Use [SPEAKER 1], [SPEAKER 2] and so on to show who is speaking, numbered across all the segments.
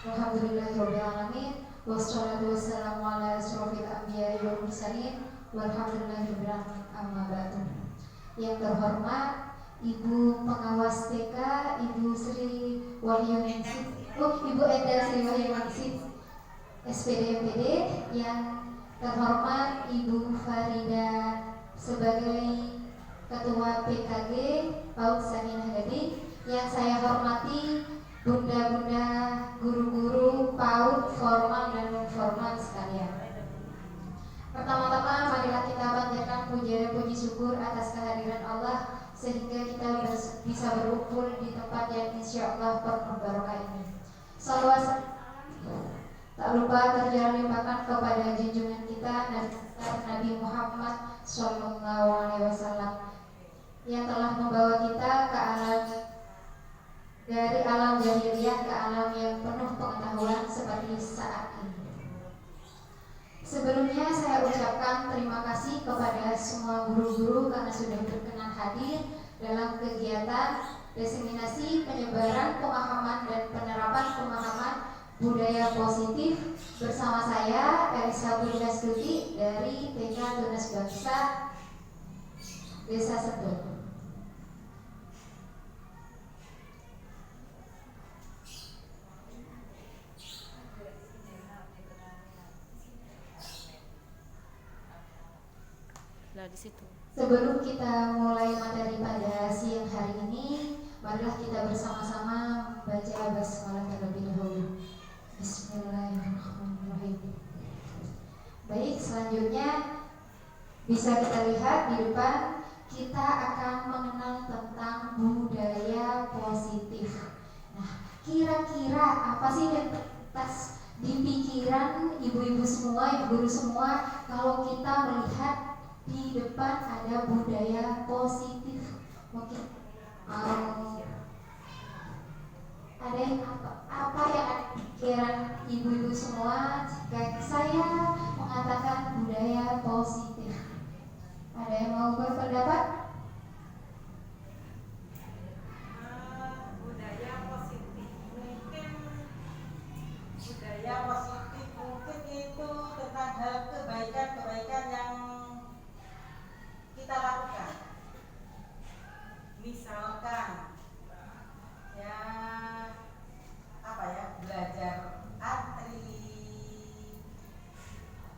[SPEAKER 1] Alhamdulillahirabbil alamin wassalatu wassalamu ala asyrofil anbiya'i wal mursalin walhamdulillahirabbil alamin amma ba'du. Yang terhormat Ibu Pengawas TK, Ibu Sri Wahyuningsih, Ibu Eda Sri Wahyuningsih, SPD MPD. Yang terhormat Ibu Farida sebagai Ketua PKG PAUD Sakinah Gading. Yang saya hormati bunda-bunda, guru-guru PAUD formal dan non formal sekalian. Pertama-tama marilah kita panjatkan puji dan puji syukur atas kehadiran Allah sehingga kita bisa berkumpul di tempat yang insya Allah penuh barokah ini. Salawat tak lupa terjalin limpahkan kepada junjungan kita Nabi Muhammad SAW yang telah membawa kita ke alam dari alam jahiliyah ke alam yang penuh pengetahuan seperti saat ini. Sebelumnya saya ucapkan terima kasih kepada semua guru-guru karena sudah berkenan hadir dalam kegiatan diseminasi penyebaran pemahaman dan penerapan pemahaman budaya positif bersama saya Elisa Budiastuti dari TK Tunas Bangsa Desa Sentul.
[SPEAKER 2] Di situ.
[SPEAKER 1] Sebelum kita mulai materi pada siang hari ini, marilah kita bersama-sama baca basmalah terlebih dahulu. Bismillahirrahmanirrahim. Baik, selanjutnya bisa kita lihat di depan, kita akan mengenal tentang budaya positif. Nah, kira-kira apa sih yang terlintas di pikiran ibu-ibu semua, ibu guru semua kalau kita melihat di depan ada budaya positif? Mungkin ada yang apa yang ada di pikiran ibu-ibu semua jika saya mengatakan budaya positif? Ada yang mau berpendapat?
[SPEAKER 3] Budaya positif mungkin itu tentang hal kebaikan-kebaikan yang kita lakukan. Misalkan belajar antri,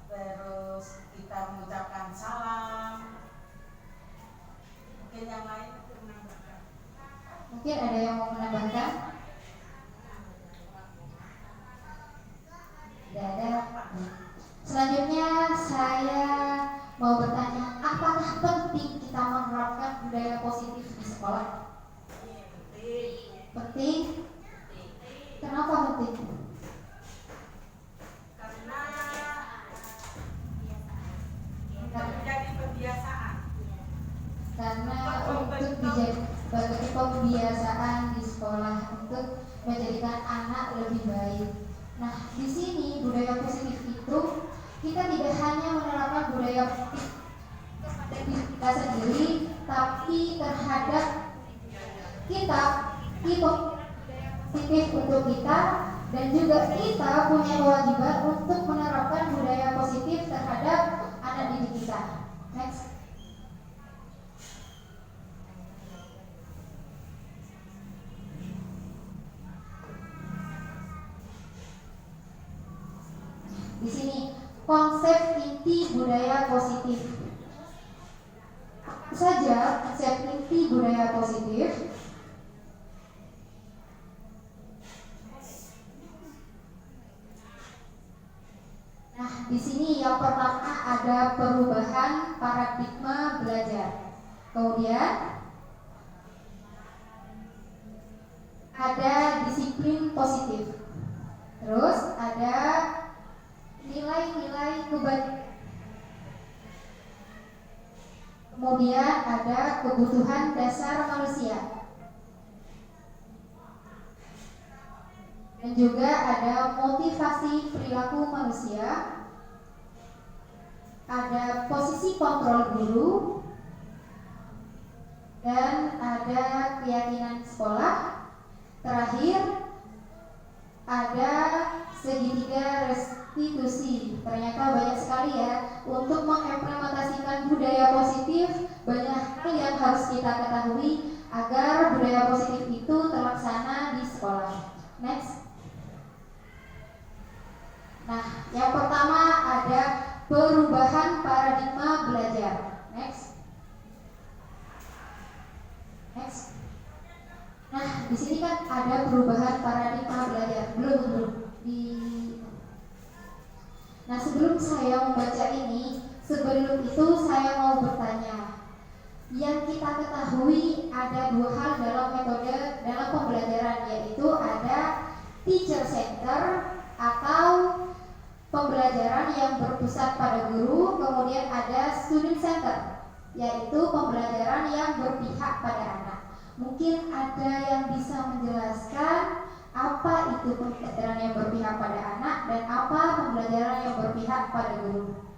[SPEAKER 3] terus kita mengucapkan salam. Mungkin yang lain menambahkan.
[SPEAKER 1] Mungkin ada yang mau menambahkan? Tidak ada. Selanjutnya saya mau bertanya, apakah penting kita menerapkan budaya positif di sekolah? Penting. Kenapa penting?
[SPEAKER 3] Karena menjadi kebiasaan.
[SPEAKER 1] Karena untuk menjadi pembiasaan di sekolah untuk menjadikan anak lebih baik. Nah, di sini budaya positif itu kita tidak hanya menerapkan budaya positif kepada diri kita sendiri, tapi terhadap kita positif untuk kita, dan juga kita punya kewajiban untuk menerapkan budaya positif terhadap anak didik kita. Next. Di sini konsep inti budaya positif. Apa saja konsep inti budaya positif? Nah, di sini yang pertama ada perubahan paradigma belajar. Kemudian ada disiplin positif. Terus ada nilai-nilai kebaikan. Kemudian ada kebutuhan dasar manusia. Dan juga ada motivasi perilaku manusia. Ada posisi kontrol guru. Dan ada keyakinan sekolah. Terakhir ada segitiga restitusi. Ternyata banyak sekali ya. Untuk mengimplementasikan budaya positif, banyak hal yang harus kita ketahui agar budaya positif itu terlaksana di sekolah. Next. Nah, yang pertama ada perubahan paradigma belajar. Next. Next. Nah, di sini kan ada perubahan paradigma belajar. Belum di. Nah, sebelum saya membaca ini, sebelum itu saya mau bertanya. Yang kita ketahui ada dua hal dalam metode dalam pembelajaran, yaitu ada teacher center atau pembelajaran yang berpusat pada guru, kemudian ada student center, yaitu pembelajaran yang berpihak pada anak. Mungkin ada yang bisa menjelaskan apa itu pembelajaran yang berpihak pada anak dan apa pembelajaran yang berpihak pada guru.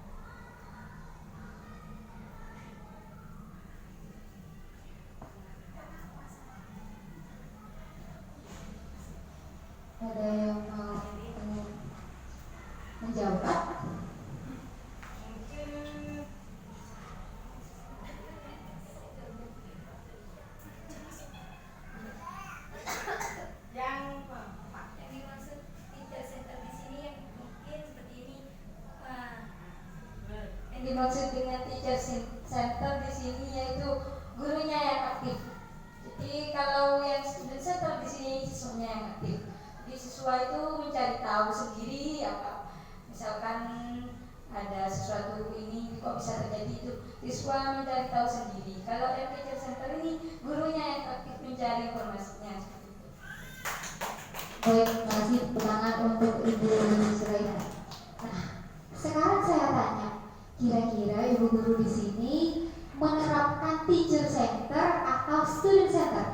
[SPEAKER 1] Ada yang mau menjawab?
[SPEAKER 2] Dimaksud dengan teacher center di sini yaitu gurunya yang aktif. Jadi kalau yang student center di sini siswanya yang aktif. Jadi siswa itu mencari tahu sendiri apa. Misalkan ada sesuatu ini kok bisa terjadi, itu siswa mencari tahu sendiri. Kalau yang teacher center ini gurunya yang aktif mencari informasinya.
[SPEAKER 1] Baik, terima kasih tangan untuk Ibu Suraina. Nah, sekarang saya tanya. Kira-kira ibu guru di sini menerapkan teacher center atau student center?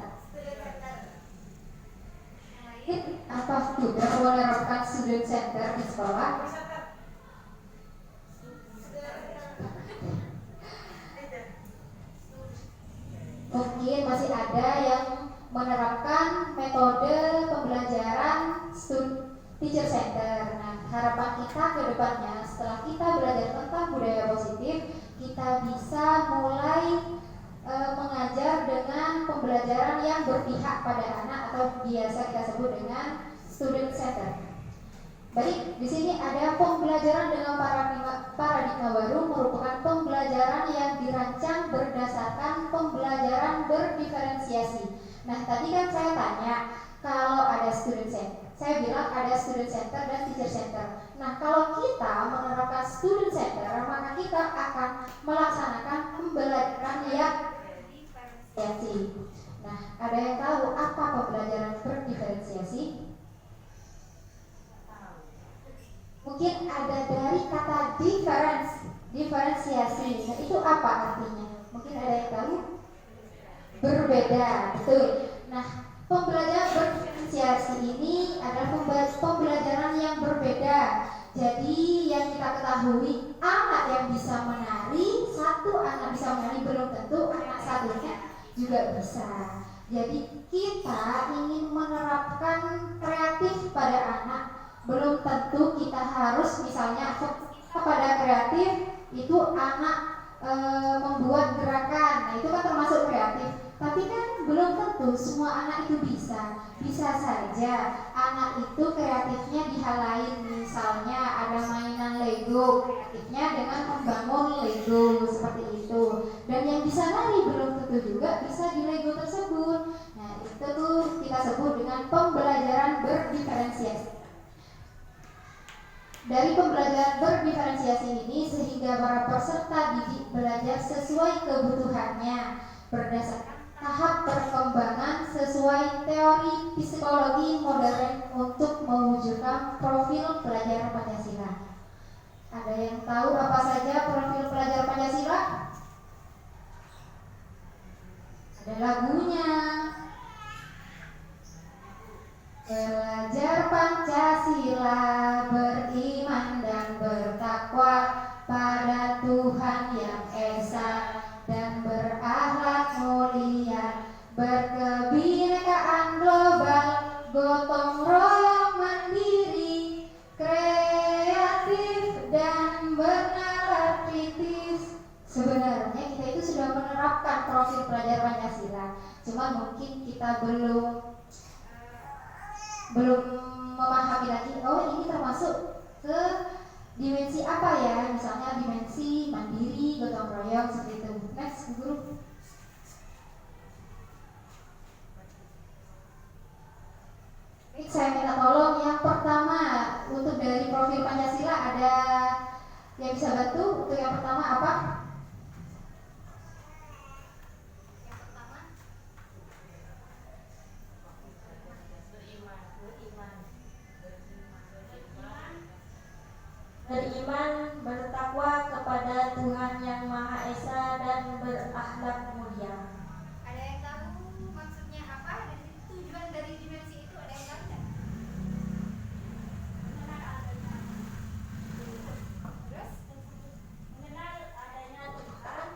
[SPEAKER 1] Apa sudah menerapkan student center di sekolah? Mungkin masih ada yang menerapkan metode pembelajaran teacher center. Nah, harapan kita ke depannya setelah kita belajar tentang budaya positif, kita bisa mulai mengajar dengan pembelajaran yang berpihak pada anak atau biasa kita sebut dengan student center. Baik, di sini ada pembelajaran dengan paradigma baru merupakan pembelajaran yang dirancang berdasarkan pembelajaran berdiferensiasi. Nah, tadi kan saya tanya kalau ada student center. Saya bilang ada student center dan teacher center. Nah, kalau kita menerapkan student center, maka kita akan melaksanakan pembelajaran yang berdiferensiasi. Nah, ada yang tahu apa pembelajaran berdiferensiasi? Mungkin ada dari kata diferensiasi. Nah, itu apa artinya? Mungkin ada yang tahu? Berbeda, betul. Nah, pembelajaran berdiferensiasi ini adalah pembelajaran yang berbeda. Jadi yang kita ketahui, anak yang bisa menari, satu anak bisa menari belum tentu anak satunya juga bisa. Jadi kita ingin menerapkan kreatif pada anak, belum tentu kita harus misalnya pada kreatif itu anak membuat gerakan. Nah, itu kan termasuk kreatif. Tapi kan belum tentu semua anak itu bisa. Bisa saja anak itu kreatifnya di hal lain. Misalnya ada mainan Lego, kreatifnya dengan membangun Lego seperti itu. Dan yang bisa nari belum tentu juga bisa di Lego tersebut. Nah, itu tuh kita sebut dengan pembelajaran berdiferensiasi. Dari pembelajaran berdiferensiasi ini sehingga para peserta didik belajar sesuai kebutuhannya berdasarkan tahap perkembangan sesuai teori psikologi modern untuk mewujudkan profil pelajar Pancasila. Ada yang tahu apa saja profil pelajar Pancasila? Ada lagunya. Belajar Pancasila, beriman dan bertakwa pada Tuhan yang esa dan berakhlak mulia, berkebinekaan global, gotong royong mandiri. profil pelajar Pancasila. Cuma mungkin kita belum memahami lagi, oh ini termasuk ke dimensi apa ya, misalnya dimensi mandiri, gotong royong, seperti itu. Next, guru. Baik, saya minta tolong yang pertama untuk dari profil Pancasila, ada yang bisa bantu untuk yang pertama apa?
[SPEAKER 2] Beriman, bertakwa kepada Tuhan Yang Maha Esa dan berakhlak mulia.
[SPEAKER 4] Ada yang tahu maksudnya apa dan tujuan dari dimensi itu, ada yang tahu tidak? Terus
[SPEAKER 2] Mengenal adanya Tuhan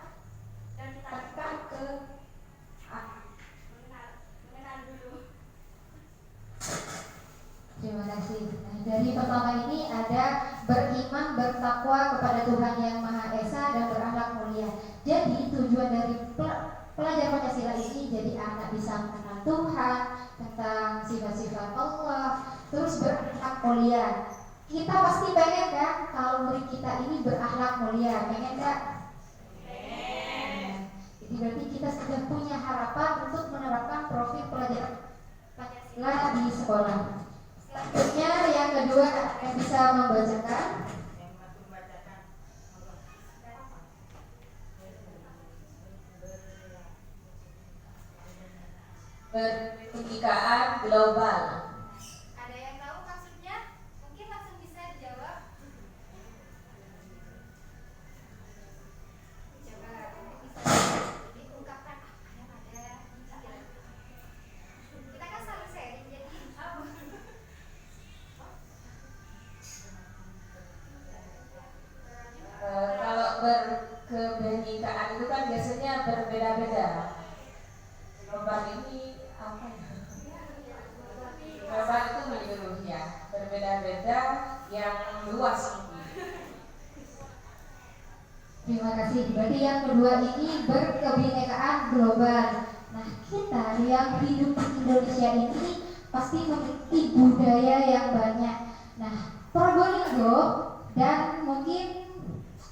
[SPEAKER 2] dan ditaatkan ke
[SPEAKER 4] mengenal dulu.
[SPEAKER 1] Terima kasih. Nah, dari pertama ini ada beriman, bertakwa kepada Tuhan Yang Maha Esa dan berakhlak mulia. Jadi tujuan dari pelajar Pancasila ini jadi anak bisa mengenal Tuhan, tentang sifat-sifat Allah, terus berakhlak mulia. Kita pasti pengen kan kalau murid kita ini berakhlak mulia, pengen gak? Jadi berarti kita sudah punya harapan untuk menerapkan profil pelajar Pancasila di sekolah. Selanjutnya yang kedua yang bisa membacakan.
[SPEAKER 3] Yang satu membacakan.
[SPEAKER 2] berkebinekaan global.
[SPEAKER 4] Ada yang tahu maksudnya? Mungkin langsung bisa dijawab. Coba bisa diungkapkan apa yang ada di pikiran. Kita kan saling sharing, jadi
[SPEAKER 2] Kalau berkebinekaan itu kan biasanya berbeda-beda. Global ini apa ya? Global itu menyeluruh ya, berbeda-beda yang luas mungkin.
[SPEAKER 1] Terima kasih. Berarti yang kedua ini berkebinekaan global. Nah, kita yang hidup di Indonesia ini pasti memiliki budaya yang banyak. Nah, Probolinggo dan mungkin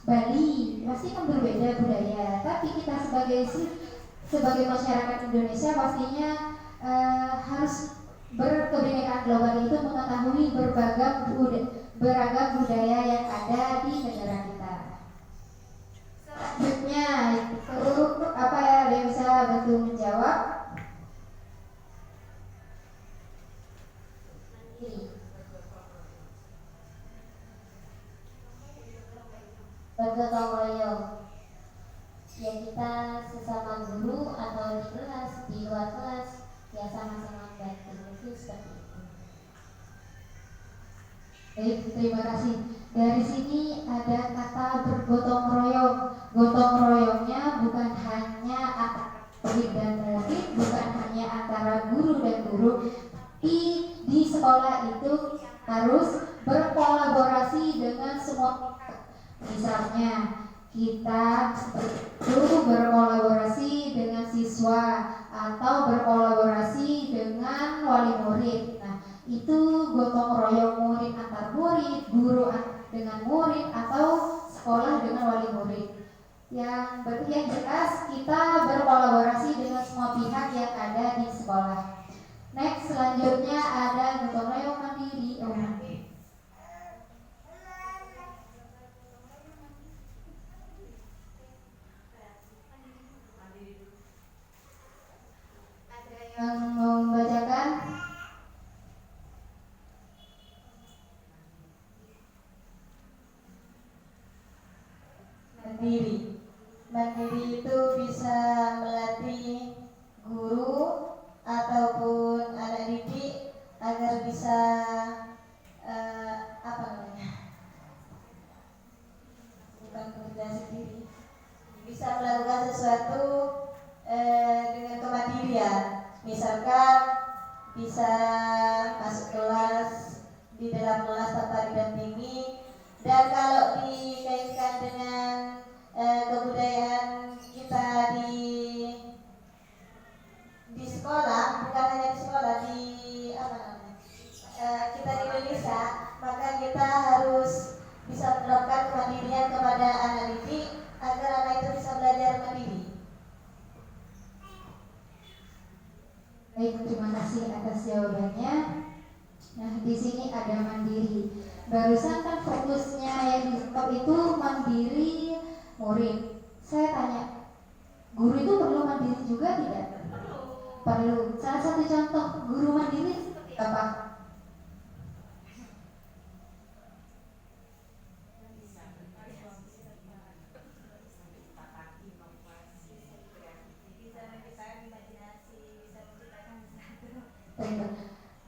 [SPEAKER 1] Bali pasti kan berbeda budaya. Tapi kita sebagai masyarakat Indonesia pastinya harus berkebinekaan global itu mengetahui beragam budaya yang ada di negara kita. Selanjutnya itu apa ya, ada yang bisa bantu menjawab? Mandiri, bergotong royong. Ya kita sesama guru atau di kelas, di luar kelas, ya sama-sama bantu, mungkin seperti itu. Baik, terima kasih. Dari sini ada kata bergotong royong. Gotong royongnya bukan hanya antara murid dan murid, bukan hanya antara guru dan guru, tapi di sekolah itu harus berkolaborasi dengan semua pihak. Misalnya kita perlu berkolaborasi dengan siswa atau berkolaborasi dengan wali murid. Nah, itu gotong royong murid antar murid, guru dengan murid, atau sekolah dengan wali murid. Yang berarti yang jelas kita berkolaborasi dengan semua pihak yang ada di sekolah. Next, selanjutnya ada gotong royong mandiri. Ada yang mau membacakan?
[SPEAKER 2] Mandiri itu bisa melatih guru ataupun anak didik agar bisa apa namanya, bukan bekerja sendiri, bisa melakukan sesuatu dengan kemandirian. Misalkan bisa masuk kelas, di dalam kelas tanpa didampingi. Dan kalau dikaitkan dengan kebudayaan kita di
[SPEAKER 5] bukan hanya di sekolah, di apa namanya, kita di Indonesia, maka kita harus bisa menerapkan kemandirian kepada anak didik agar anak itu bisa belajar mandiri.
[SPEAKER 1] Baik, terima kasih atas jawabannya. Nah, di sini ada mandiri. Barusan kan fokusnya yang di stop itu mandiri murid. Saya tanya, guru itu perlu mandiri juga tidak? Perlu. Salah satu contoh guru mandiri apa?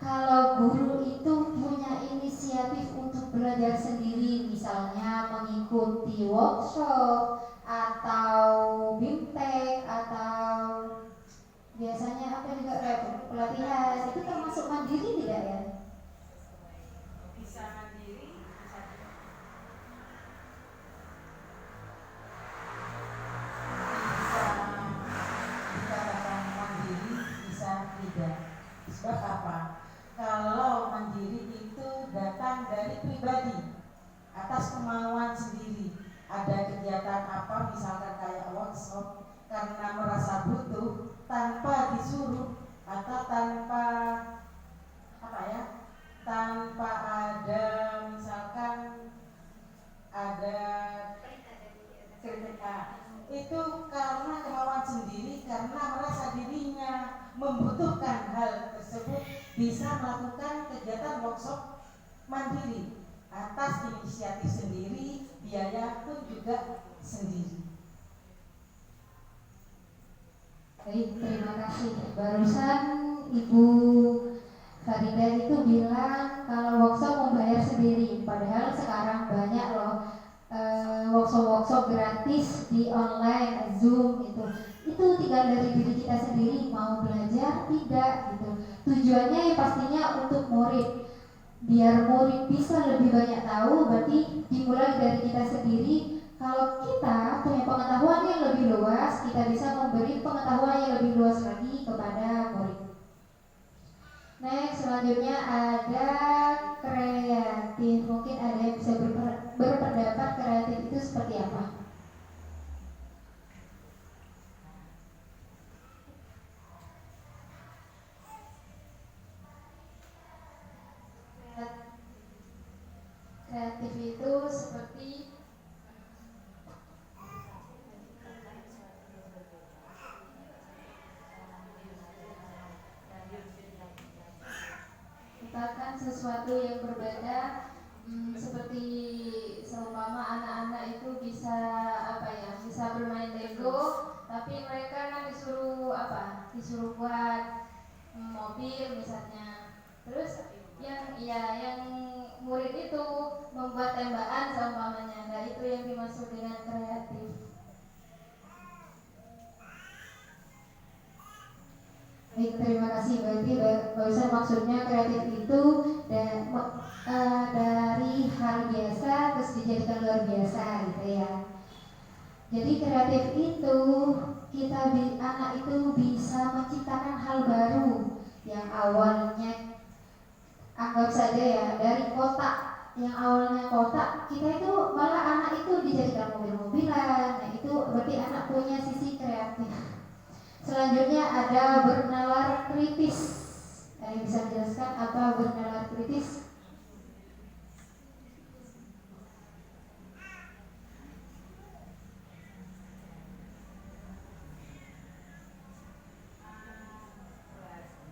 [SPEAKER 1] Kalau guru itu punya inisiatif untuk belajar sendiri, misalnya mengikuti workshop atau BIMTEK atau biasanya apa juga kayak pelatihan, itu termasuk mandiri tidak ya?
[SPEAKER 3] Bisa mandiri, bisa
[SPEAKER 6] dikatakan mandiri, bisa tidak. Sebab apa? Kalau mandiri itu datang dari pribadi atas kemauan sendiri. Ada kegiatan apa, misalkan kayak workshop, karena merasa butuh tanpa disuruh atau tanpa tanpa ada misalkan ada kritika, itu karena kemauan sendiri, karena merasa dirinya membutuhkan hal tersebut, bisa melakukan kegiatan workshop mandiri atas inisiatif sendiri, biaya pun juga sendiri.
[SPEAKER 1] Baik, terima kasih. Barusan Ibu Farida itu bilang kalau workshop membayar sendiri, padahal sekarang banyak loh workshop gratis di online, Zoom itu tinggal dari diri kita sendiri mau belajar tidak gitu. Tujuannya ya pastinya untuk murid, biar murid bisa lebih banyak tahu, berarti dimulai dari kita sendiri. Kalau kita punya pengetahuan yang lebih luas, kita bisa memberi pengetahuan yang lebih luas lagi kepada murid. Next, selanjutnya ada kreatif. Mungkin ada yang bisa berpendapat kreatif itu seperti apa? Kreatif itu seperti menciptakan sesuatu yang berbeda, seperti seumpama anak-anak itu bisa bisa bermain Lego, tapi mereka kan disuruh buat mobil misalnya. Terus yang murid itu membuat tembakan seumpamanya. Nah, itu yang dimaksud dengan kreatif. Baik, terima kasih. Berarti barusan maksudnya kreatif itu dari hal biasa terus dijadikan luar biasa gitu ya. Jadi kreatif itu anak itu bisa menciptakan hal baru yang awalnya anggap saja ya dari kotak, yang awalnya kotak, kita itu malah anak itu dijadikan mobil-mobilan. Nah, itu berarti anak punya sisi kreatif. Selanjutnya ada bernalar kritis. Ada yang bisa menjelaskan apa bernalar kritis?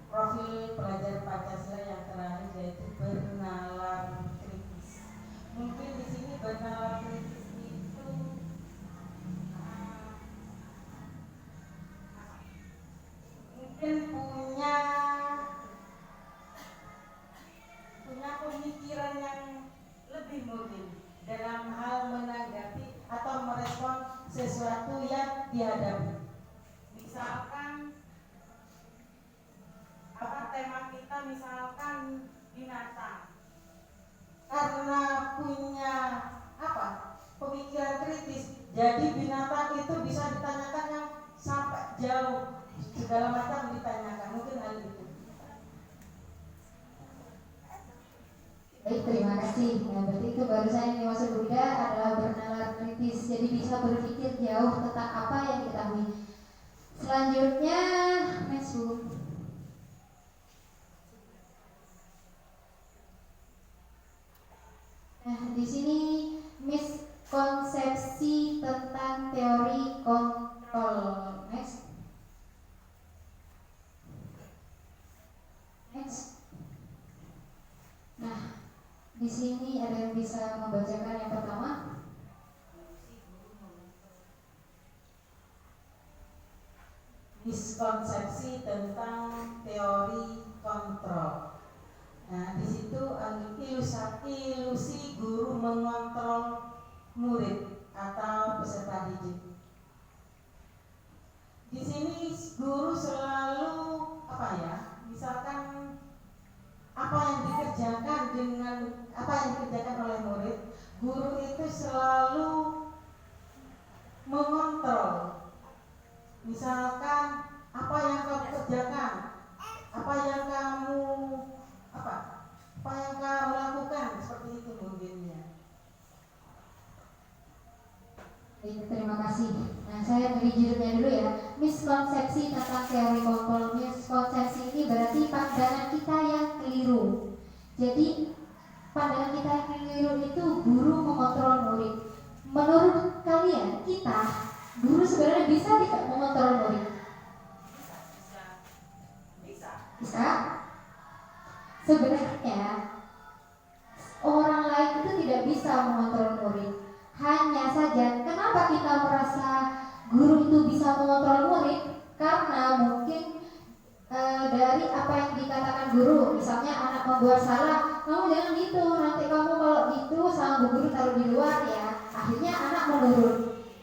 [SPEAKER 6] Profil pelajar Pancasila yang terakhir yaitu bernalar kritis. Mungkin di sini bernalar kritis itu mungkin punya pemikiran yang lebih mungkin dalam hal menanggapi atau merespon sesuatu yang dihadapi. Misalkan tema kita misalkan binatang, karena punya pemikiran kritis, jadi binatang itu bisa ditanyakan yang sampai jauh, segala macam ditanyakan, mungkin hal itu.
[SPEAKER 1] Baik, terima kasih. Nah, berarti itu barusan yang dimaksud Bunda adalah bernalar kritis. Jadi bisa berpikir jauh tentang apa yang diketahui. Selanjutnya, next Bu. Nah, di sini miskonsepsi tentang teori kontrol. Next. Next. Nah, di sini ada yang bisa membacakan yang pertama?
[SPEAKER 6] Miskonsepsi tentang teori kontrol. Nah, di situ ilusi guru mengontrol murid atau peserta didik. Di sini guru selalu misalkan apa yang dikerjakan oleh murid, guru itu selalu mengontrol. Misalkan apa yang kamu kerjakan, apa yang kamu lakukan, seperti itu mungkinnya.
[SPEAKER 1] Baik, terima kasih. Nah, saya beri judulnya dulu ya. Miskonsepsi tentang teori kontrol. Miskonsepsi ini berarti pandangan kita yang keliru. Jadi pandangan kita yang keliru itu guru mengontrol murid. Menurut kalian, guru sebenarnya bisa tidak mengontrol murid? Bisa. Sebenarnya orang lain itu tidak bisa mengontrol murid. Hanya saja, kenapa kita merasa guru itu bisa mengontrol murid? Karena mungkin dari apa yang dikatakan guru. Misalnya anak membuat salah, kamu jangan gitu, nanti kamu kalau gitu sama bu guru taruh di luar ya. Akhirnya anak menurut.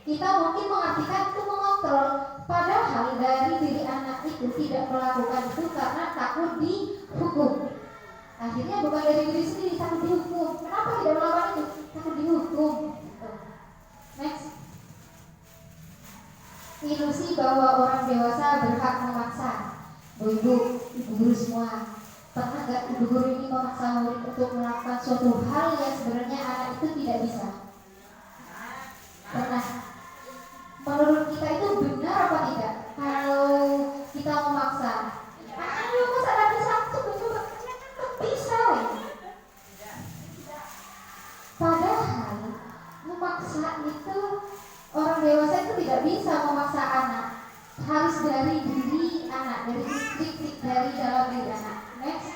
[SPEAKER 1] Kita mungkin mengartikan itu mengontrol, padahal dari diri anak itu tidak melakukan itu karena takut dihukum. Akhirnya bukan dari diri sendiri, takut dihukum. Kenapa tidak melakukan itu? Takut dihukum. Next. Ilusi bahwa orang dewasa berhak memaksa. Ibu guru semua, pernah gak ibu guru ini memaksa murid untuk melakukan suatu hal yang sebenarnya anak itu tidak bisa? Pernah. Menurut kita itu benar apa tidak? Kalau kita memaksa, ayo masa lagi satu coba bisa ya? Padahal memaksa itu orang dewasa itu tidak bisa memaksa anak. Harus dari diri anak, dari insting dari dalam diri anak. Next.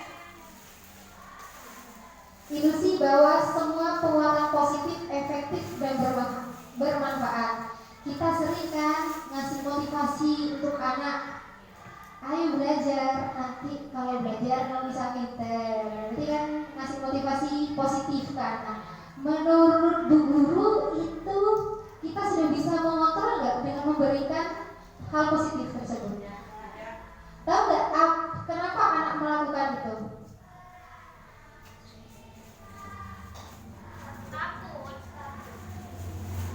[SPEAKER 1] Ilusi bahwa semua pengeluaran positif, efektif dan bermanfaat. Kita sering kan ngasih motivasi untuk anak. Ayo belajar, nanti kalau belajar kamu bisa pinter. Berarti kan ngasih motivasi positif ke anak. Menurut bu guru itu kita sudah bisa mengontrol nggak dengan memberikan hal positif tersebut? Tahu nggak kenapa anak melakukan itu?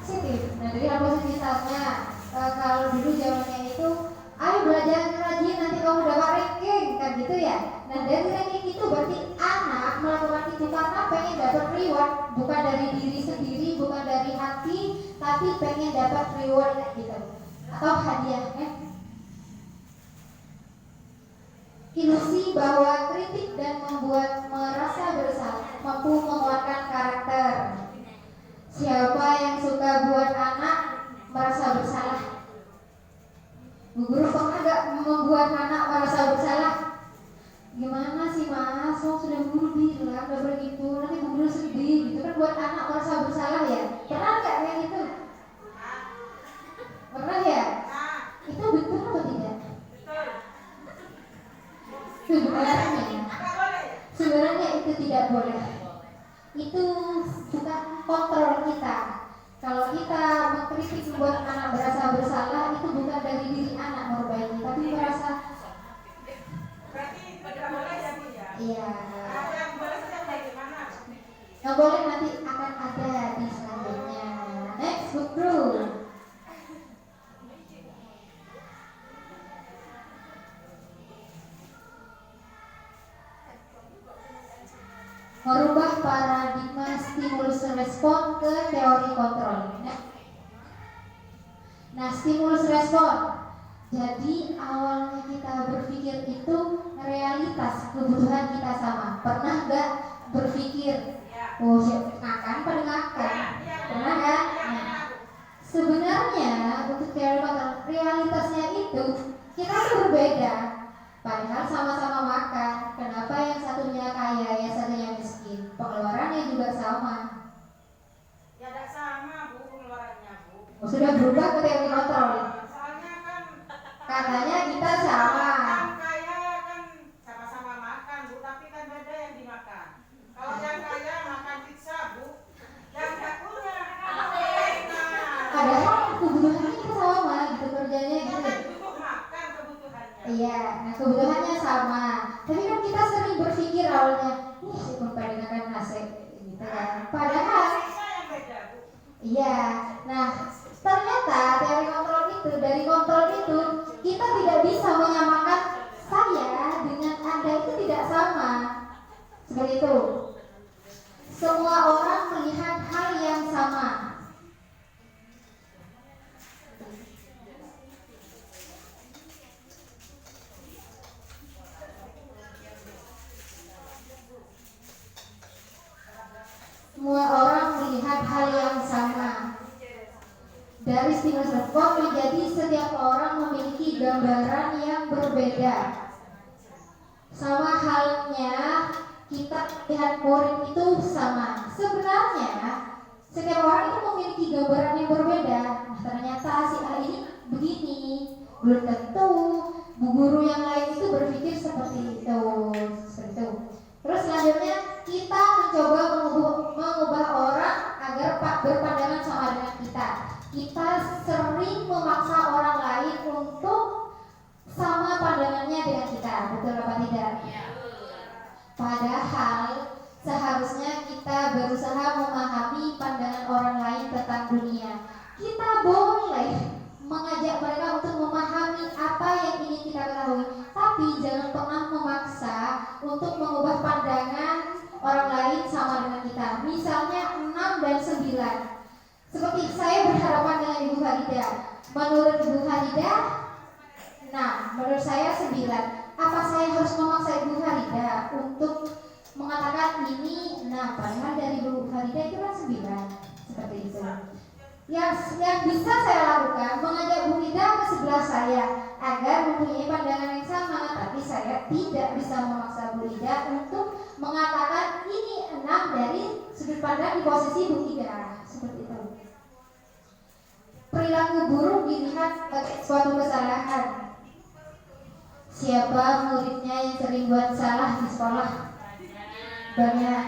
[SPEAKER 1] Positif. Nah, dari hal positif misalnya kalau dulu zamannya itu, ayo belajar rajin nanti kamu dapat ranking kan gitu ya. Nah, dari ranking itu berarti anak melakukan itu karena pengen dapat reward, bukan dari diri sendiri, bukan dari hati, tapi pengen dapat reward gitu atau hadiahnya. Ilusi bahwa kritik dan membuat merasa bersalah mampu menguatkan karakter. Siapa yang suka buat anak merasa bersalah? Bu guru pernah gak membuat anak merasa bersalah? Gimana sih mas? Oh, sudah guru bilang udah begitu, nanti bu guru sedih gitu kan, buat anak merasa bersalah ya? Pernah gak kayak gitu? Pernah ya? Itu betul atau tidak? Sebenarnya itu tidak boleh. Itu bukan kontrol kita. Kalau kita mengkritik membuat anak merasa bersalah, itu bukan dari diri anak memperbaiki, tapi merasa.
[SPEAKER 3] Berarti tidak boleh ya Bu ya?
[SPEAKER 1] Iya.
[SPEAKER 3] Yang boleh saja bagaimana?
[SPEAKER 1] Yang boleh nanti akan ada di selanjutnya. Next, Bu Guru. Merubah paradigma stimulus respon ke teori kontrol. Nah, stimulus respon. Jadi awalnya kita berpikir itu realitas kebutuhan kita sama. Pernah nggak berpikir, oh makan pada makan? Pernah kan? Nah, sebenarnya untuk teori kontrol realitasnya itu kita tuh berbeda. Padahal sama-sama makan. Kenapa yang satunya kaya, yang satunya miskin? Pengeluarannya juga sama.
[SPEAKER 3] Ya tidak sama Bu pengeluarannya Bu.
[SPEAKER 1] Oh, sudah berubah ke teori kontrol.
[SPEAKER 3] Soalnya kan
[SPEAKER 1] Katanya kita sama.
[SPEAKER 3] kan kaya kan sama-sama makan Bu, tapi kan beda yang dimakan. Kalau yang kaya makan pizza Bu, yang nggak punya
[SPEAKER 1] Padahal kebutuhannya kita sama gitu, kerjanya
[SPEAKER 3] ya
[SPEAKER 1] gitu.
[SPEAKER 3] kan cukup makan kebutuhannya.
[SPEAKER 1] Iya, nah kebutuhannya sama. Tapi kan kita sering berpikir awalnya, ih si kumpulin akan AC gitu kan. Padahal,
[SPEAKER 3] Pizza yang beda Bu.
[SPEAKER 1] iya. Nah ternyata teori kontrol itu, dari kontrol itu kita tidak bisa menyamakan saya dengan Anda itu tidak sama. Seperti itu. Semua orang melihat hal yang sama. Semua orang melihat hal yang sama. Dari stimulus respon menjadi setiap orang memiliki gambaran yang berbeda. Sama halnya kita lihat murid itu sama. Sebenarnya setiap orang itu memiliki gambaran yang berbeda. Nah, ternyata si A ini begini, belum tentu bu guru yang lain itu berpikir seperti itu. Terus selanjutnya kita mencoba mengubah orang agar berpandangan sama dengan kita. Kita sering memaksa orang lain untuk sama pandangannya dengan kita, betul apa tidak? Padahal seharusnya kita berusaha memahami pandangan orang lain tentang dunia. Kita boleh mengajak mereka untuk memahami apa yang ingin kita ketahui, tapi jangan pernah memaksa untuk mengubah pandangan orang lain sama dengan kita. Misalnya 6 dan 9. Seperti saya berhadapan dengan Ibu Faridah. Menurut Ibu Faridah, nah menurut saya 9. Apa saya harus memaksa Ibu Faridah untuk mengatakan ini 6, padahal dari Ibu Faridah itu kan 9. Seperti itu. Yang bisa saya lakukan mengajak Bu Ida ke sebelah saya agar mempunyai pandangan yang sama, tapi saya tidak bisa memaksa Bu Ida untuk mengatakan ini 6 dari sudut pandang di posisi Bu Ida. Seperti itu. Perilaku buruk dilihat sebagai suatu kesalahan. Siapa muridnya yang sering buat salah di sekolah? Banyak.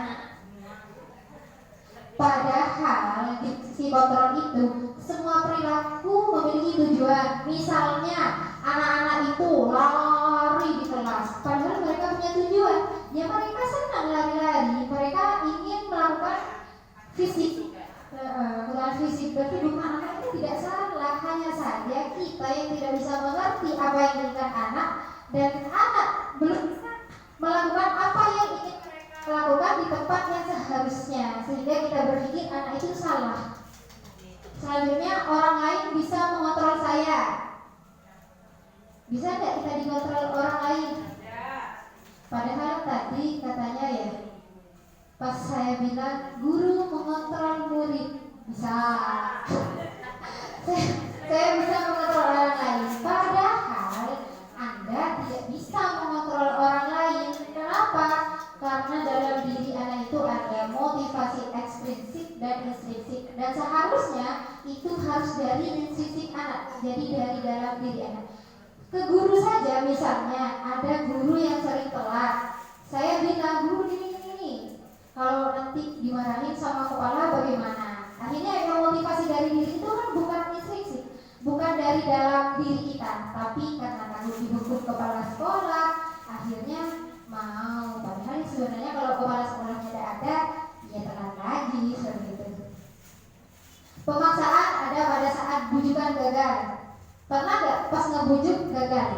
[SPEAKER 1] Padahal di sisi kontrol itu semua perilaku memiliki tujuan. Misalnya anak-anak itu lari di kelas, padahal mereka punya tujuan. Ya mereka senang lari-lari, mereka ingin melakukan fisik. Melakukan fisik berarti bukan anak itu tidak salah, hanya saja kita yang tidak bisa mengerti apa yang diinginkan anak, dan anak belum bisa melakukan apa yang ingin mereka lakukan di tempat yang seharusnya, sehingga kita berpikir anak itu salah. Selanjutnya orang lain bisa mengontrol saya. Bisa tidak kita dikontrol orang lain? Padahal tadi katanya ya, pas saya bilang guru mengontrol murid, bisa. saya bisa mengontrol orang lain. Padahal Anda tidak bisa mengontrol orang lain. Kenapa? Karena dalam diri Anda itu ada motivasi ekstrinsik dan intrinsik, dan seharusnya itu harus dari intrinsik anak, jadi dari dalam diri Anda. Ke guru saja, misalnya ada guru yang sering telat, saya bilang guru gini, kalau nanti dimarahin sama kepala bagaimana? Akhirnya yang motivasi dari diri itu kan bukan intrinsik, bukan dari dalam diri kita, tapi karena takut dihukum kepala sekolah, akhirnya mau. Padahal sebenarnya kalau kepala sekolahnya tidak ada, ya telat lagi seperti itu. Pemaksaan ada pada saat bujukan gagal. Pernah nggak pas ngebujuk gagal?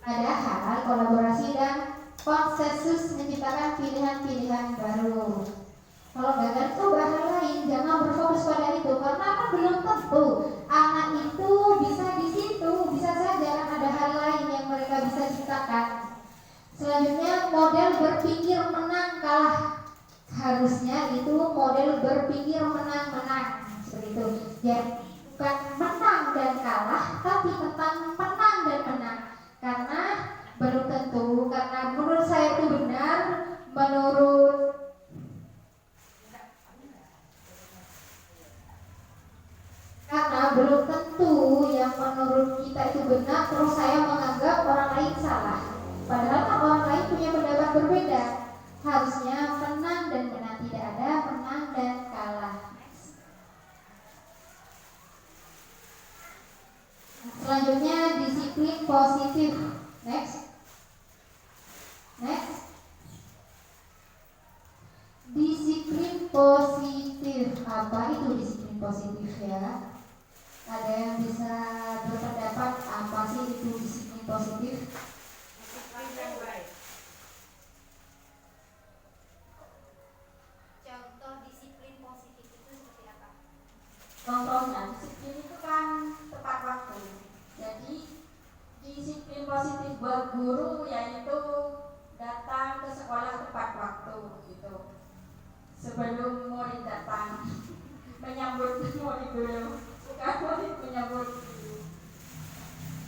[SPEAKER 1] Padahal kolaborasi dan konsensus menciptakan pilihan-pilihan baru. Kalau gagal itu hal lain, jangan berfokus pada itu karena kan belum tentu anak itu bisa di situ, bisa saja kan ada hal lain yang mereka bisa ciptakan. Selanjutnya model berpikir menang kalah, harusnya itu model berpikir menang-menang seperti itu. Jadi bukan menang dan kalah, tapi tentang menang dan menang. Karena belum tentu, karena menurut saya itu benar, karena belum tentu yang menurut kita itu benar, terus saya menganggap orang lain salah. Padahal kan orang lain punya pendapat berbeda. Harusnya menang dan menang, tidak ada menang dan kalah. Selanjutnya disiplin positif. Next. Disiplin positif. Apa itu disiplin positif ya? Ada yang bisa berpendapat apa sih itu disiplin positif?
[SPEAKER 3] Disiplin yang baik.
[SPEAKER 4] Contoh disiplin positif itu seperti apa?
[SPEAKER 2] Contohnya disiplin itu kan tepat waktu. Jadi disiplin positif buat guru yaitu datang ke sekolah tepat waktu gitu. Sebelum murid datang menyambut murid dulu, bukan murid menyambut guru.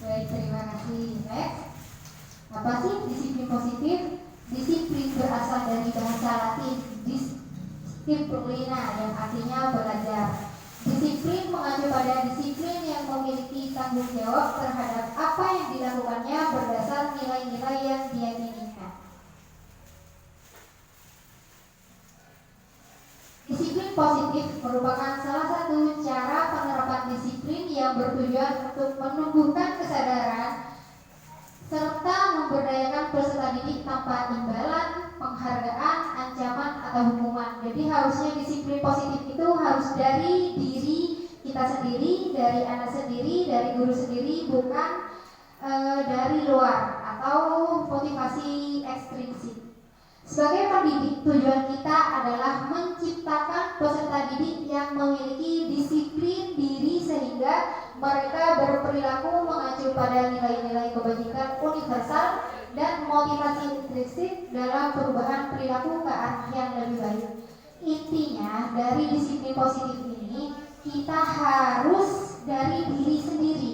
[SPEAKER 1] Baik, terima kasih. Next. Apa sih disiplin positif? Disiplin berasal dari bahasa Latin disciplina yang artinya belajar. Disiplin mengacu pada disiplin yang memiliki tanggung jawab terhadap apa yang dilakukannya berdasar nilai-nilai yang diyakininya. Disiplin positif merupakan salah satu cara penerapan disiplin yang bertujuan untuk menumbuhkan kesadaran serta memberdayakan peserta didik tanpa imbalan, penghargaan, ancaman, atau hukuman. Jadi harusnya disiplin positif itu harus dari diri kita sendiri, dari anak sendiri, dari guru sendiri, bukan dari luar atau motivasi ekstrinsik. Sebagai pendidik, tujuan kita adalah menciptakan peserta didik yang memiliki disiplin diri sehingga mereka berperilaku mengacu pada nilai-nilai kebajikan universal dan motivasi intrinsik dalam perubahan perilaku ke arah yang lebih baik. Intinya, dari disiplin positif ini kita harus dari diri sendiri,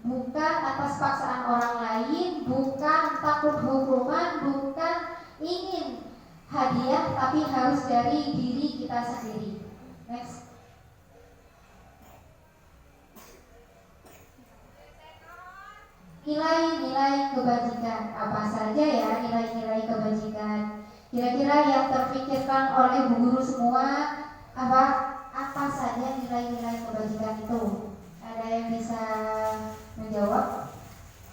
[SPEAKER 1] bukan atas paksaan orang lain, bukan takut hukuman, bukan ingin hadiah, tapi harus dari diri kita sendiri. Next. Nilai-nilai kebajikan. Apa saja ya nilai-nilai kebajikan? Kira-kira yang terpikirkan oleh bu guru semua apa saja nilai-nilai kebajikan itu? Ada yang bisa menjawab?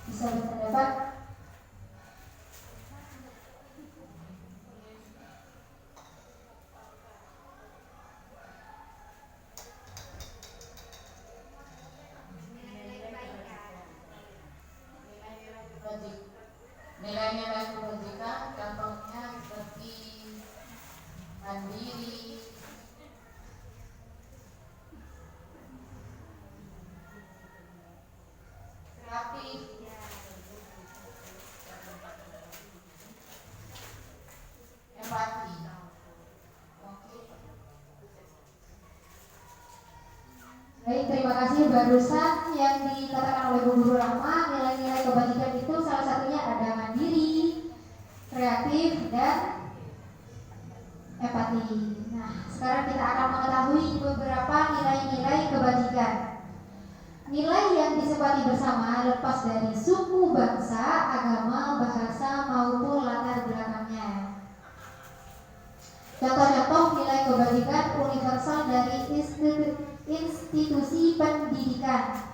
[SPEAKER 1] Bisa berpendapat?
[SPEAKER 6] Nilai-nilai kebajikan contohnya seperti mandiri, kreatif, empati.
[SPEAKER 1] Baik, terima kasih. Barusan yang dikatakan oleh Bu Guru Rahma, nilai-nilai kebajikan itu salah satunya ada mandiri, kreatif, dan empati. Nah, sekarang kita akan mengetahui beberapa nilai-nilai kebajikan. Nilai yang disepakati bersama lepas dari suku, bangsa, agama, bahasa, maupun latar belakangnya. Contoh-contoh nilai kebajikan universal dari institusi pendidikan.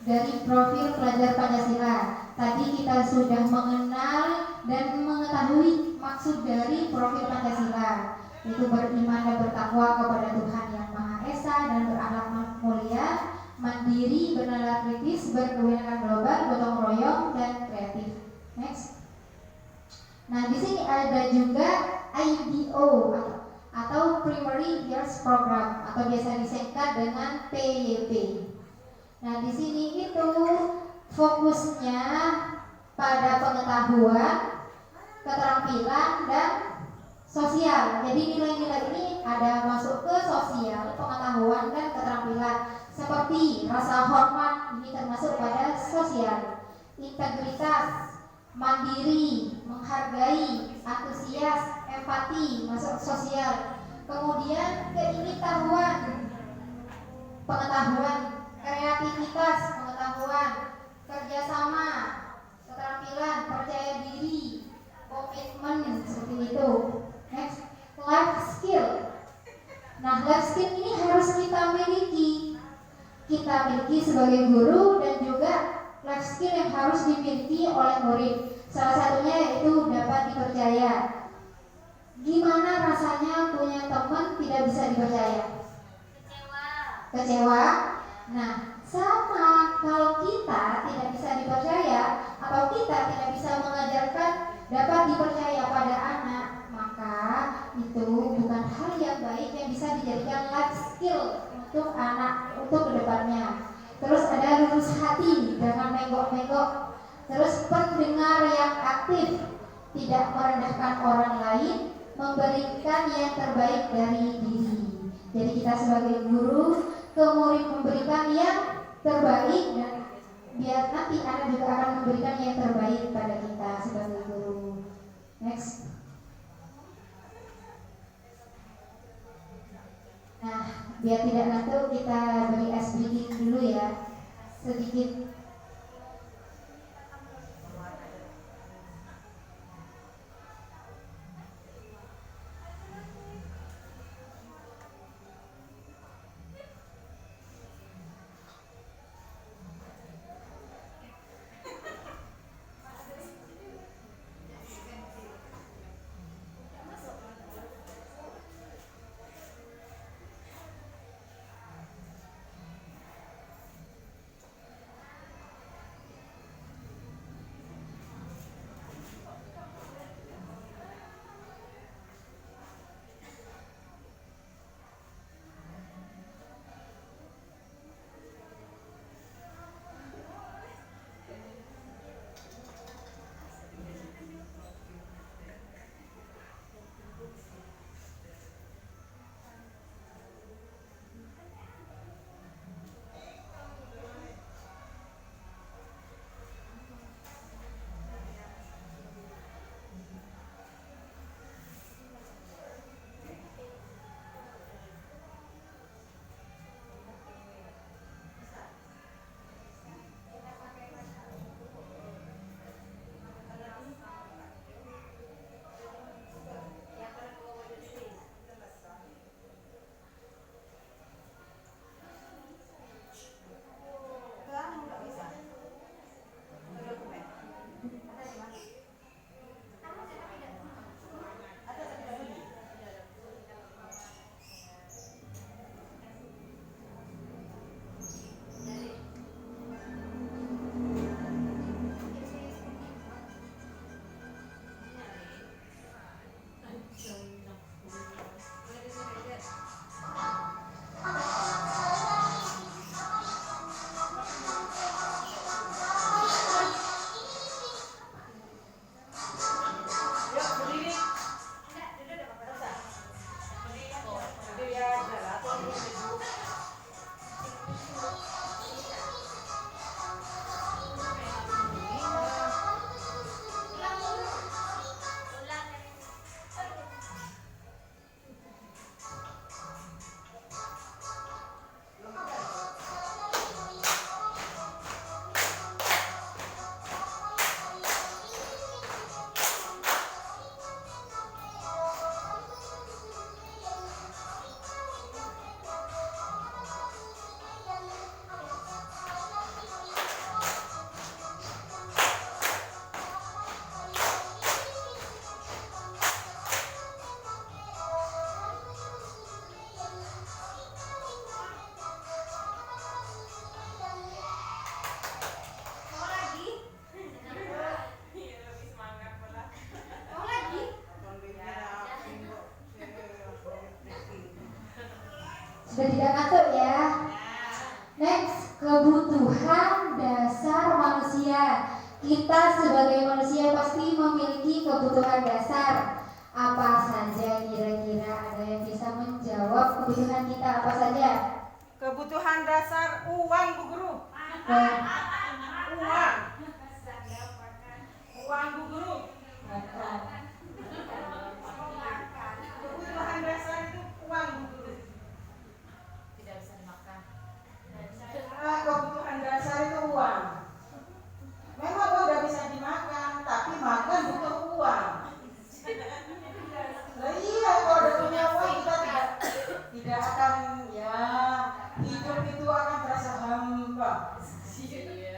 [SPEAKER 1] Dari profil pelajar Pancasila, tadi kita sudah mengenal dan mengetahui maksud dari profil Pancasila, yaitu beriman dan bertakwa kepada Tuhan Yang Maha Esa dan berakhlak mulia, mandiri, bernalar kritis, berkewenangan global, gotong royong, dan kreatif. Next. Nah, di sini ada juga IDO atau Primary Years Program atau biasa disingkat dengan PYP. Nah, di sini itu fokusnya pada pengetahuan, keterampilan, dan sosial. Jadi nilai-nilai ini ada masuk ke sosial, pengetahuan, dan keterampilan. Seperti rasa hormat, ini termasuk pada sosial. Integritas, mandiri, menghargai, antusias, empati, masuk sosial. Kemudian keingetahuan, pengetahuan, kreativitas, pengetahuan, kerjasama, keterampilan, percaya diri, komitmen, seperti itu. Next, life skill. Nah, life skill ini harus kita miliki. Kita miliki sebagai guru, dan juga life skill yang harus dimiliki oleh murid. Salah satunya yaitu dapat dipercaya. Gimana rasanya punya teman tidak bisa dipercaya? Kecewa. Nah, sama kalau kita tidak bisa dipercaya atau kita tidak bisa mengajarkan dapat dipercaya pada anak, maka itu bukan hal yang baik yang bisa dijadikan life skill untuk anak untuk kedepannya. Terus ada lurus hati, jangan menggok-menggok. Terus pendengar yang aktif, tidak merendahkan orang lain, memberikan yang terbaik dari diri. Jadi kita sebagai guru ke murid memberikan yang terbaik, dan biar nanti anak juga akan memberikan yang terbaik pada kita sebagai guru. Next. Nah, biar tidak ngantuk, kita beri ice breathing dulu ya, sedikit. Sudah tidak ngantuk ya? Next, kebutuhan dasar manusia. Kita sebagai manusia pasti memiliki kebutuhan dasar. Apa saja kira-kira, ada yang bisa menjawab kebutuhan kita apa saja?
[SPEAKER 3] Kebutuhan dasar uang, Bu Guru.
[SPEAKER 1] Uang.
[SPEAKER 3] Uang, Bu Guru. Kebutuhan dasar itu uang, Bu Guru.
[SPEAKER 4] Tidak bisa dimakan.
[SPEAKER 6] Kebutuhan dasar itu uang. Memang uang udah bisa dimakan, tapi makan butuh uang. Nah, iya, kalau udah punya uang kita tidak akan ya hidup itu akan terasa hampa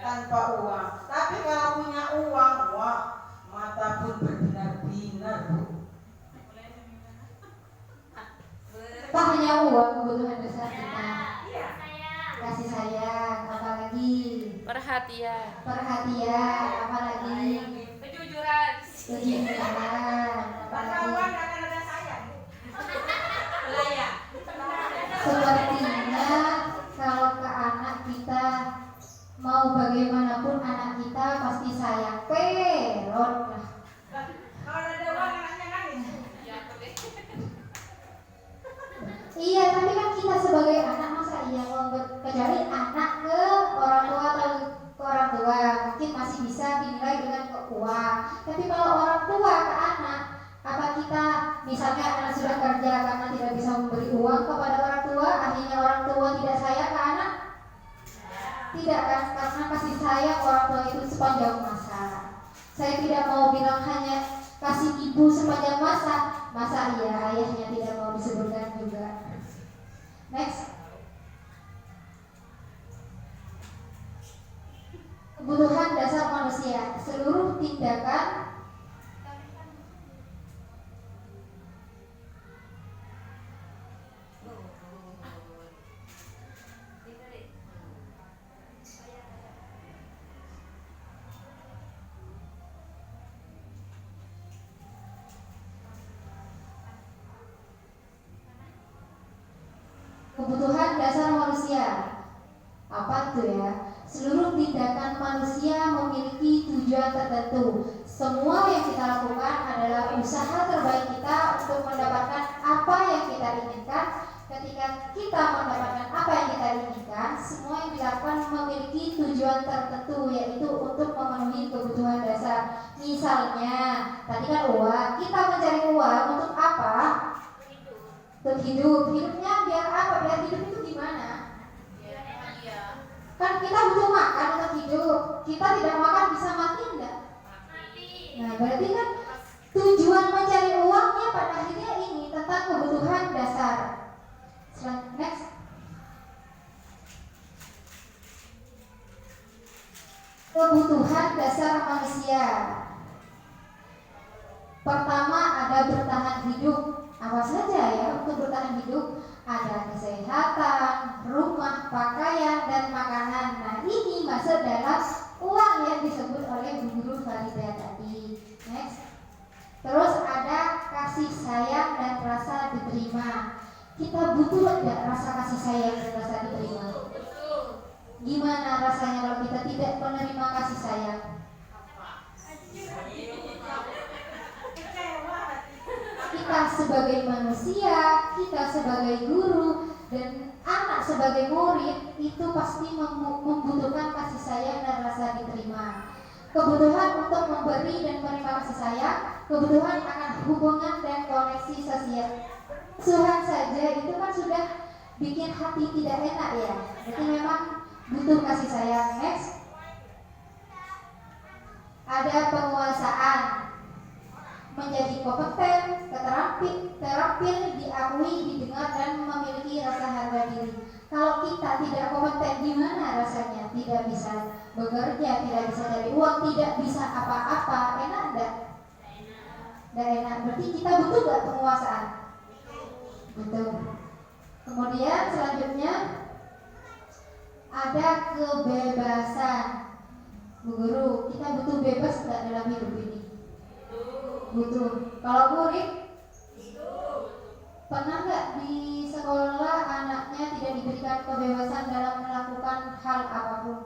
[SPEAKER 6] tanpa uang. Tapi kalau punya uang, wah mata pun berbinar-binar, Bu.
[SPEAKER 1] Tak hanya uang kebutuhan dasar kita. Kasih sayang, apalagi perhatian, apalagi
[SPEAKER 4] Kejujuran.
[SPEAKER 1] kejujuran,
[SPEAKER 3] Tanpa
[SPEAKER 1] apalagi
[SPEAKER 3] uang nggak akan ada sayang.
[SPEAKER 1] sepertinya kalau ke anak kita, mau bagaimanapun anak kita pasti sayang. Perot lah.
[SPEAKER 3] Kalau ada uang anaknya nangis.
[SPEAKER 1] Iya, tapi kan kita sebagai anak masa iya mau kecuali anak ke orang tua atau ke orang tua mungkin masih bisa dinilai dengan uang. Tapi kalau orang tua ke anak, apa kita misalnya anak sudah kerja karena tidak bisa memberi uang kepada orang tua, akhirnya orang tua tidak sayang ke anak? Tidak kan, karena kasih sayang orang tua itu sepanjang masa. Saya tidak mau bilang hanya kasih ibu sepanjang masa iya ayahnya tidak mau disebutkan juga. Next, kebutuhan dasar manusia. Seluruh tindakan kebutuhan dasar manusia. Apa itu ya? Seluruh tindakan manusia memiliki tujuan tertentu. Semua yang kita lakukan adalah usaha terbaik kita untuk mendapatkan apa yang kita inginkan. Ketika kita mendapatkan apa yang kita inginkan, semua yang dilakukan memiliki tujuan tertentu, yaitu untuk memenuhi kebutuhan dasar. Misalnya, tadi kan uang, kita mencari uang untuk apa? Untuk hidup. Hidupnya biar apa? Biar hidup itu gimana? Kan kita butuh makan untuk hidup. Kita tidak makan bisa mati enggak? Nah, berarti kan tujuan mencari uangnya pada akhirnya ini tentang kebutuhan dasar. Next. Kebutuhan dasar manusia. Pertama ada bertahan hidup. Apa saja ya untuk bertahan hidup? Ada kesehatan, rumah, pakaian, dan makanan. Nah, ini masuk dalam uang yang disebut oleh Bu Guru Farida tadi. Next. Terus ada kasih sayang dan rasa diterima. Kita butuh tidak rasa kasih sayang dan rasa diterima? Gimana rasanya kalau kita tidak menerima kasih sayang? Kita sebagai manusia, kita sebagai guru, dan anak sebagai murid itu pasti membutuhkan kasih sayang dan rasa diterima. Kebutuhan untuk memberi dan menerima kasih sayang, kebutuhan akan hubungan dan koneksi sosial. Tuhan saja itu kan sudah bikin hati tidak enak ya. Jadi memang butuh kasih sayang. Next, ada penguasaan. Menjadi kompeten, terampil, diakui, didengar, dan memiliki rasa harga diri. Kalau kita tidak kompeten, gimana rasanya? Tidak bisa bekerja, tidak bisa cari uang, tidak bisa apa-apa. Enak enggak? Enggak enak. Berarti kita butuh enggak penguasaan? Butuh. Kemudian selanjutnya ada kebebasan. Bu Guru, kita butuh bebas enggak dalam hidup ini? Butuh. Kalau murid? Pernah nggak di sekolah anaknya tidak diberikan kebebasan dalam melakukan hal apapun?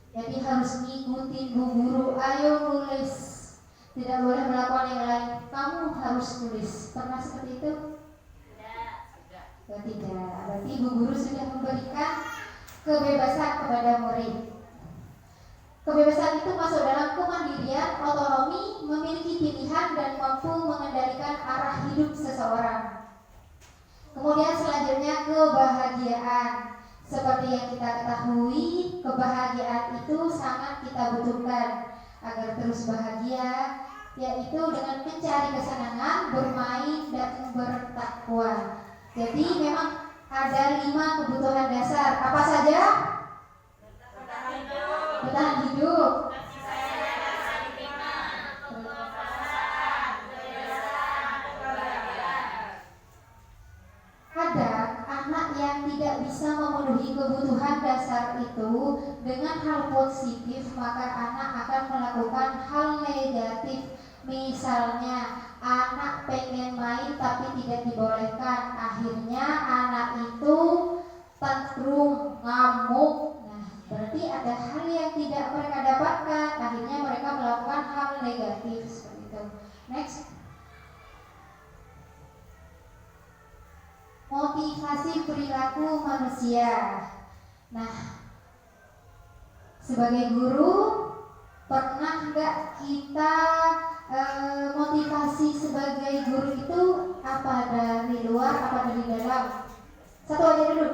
[SPEAKER 1] Jadi harus ngikutin bu guru, ayo nulis, tidak boleh melakukan yang lain, kamu harus nulis. Pernah seperti itu? Ya, tidak. Berarti ibu guru sudah memberikan kebebasan kepada murid. Kebebasan itu masuk dalam kemandirian, otonomi, memiliki pilihan dan mampu mengendalikan arah hidup seseorang. Kemudian selanjutnya kebahagiaan. Seperti yang kita ketahui, kebahagiaan itu sangat kita butuhkan agar terus bahagia, yaitu dengan mencari kesenangan, bermain, dan bertakwa. Jadi memang ada 5 kebutuhan dasar. Apa saja? Bertahan hidup, kadang anak yang tidak bisa memenuhi kebutuhan dasar itu dengan hal positif, maka anak akan melakukan hal negatif. Misalnya anak pengen main tapi tidak dibolehkan, akhirnya anak itu tantrum, ngamuk. Nah, berarti ada hal yang tidak mereka dapatkan, akhirnya mereka melakukan hal negatif seperti itu. Next. Motivasi perilaku manusia. Nah, sebagai guru, pernah nggak kita motivasi sebagai guru itu apa dari luar, apa dari dalam? Satu aja dulu.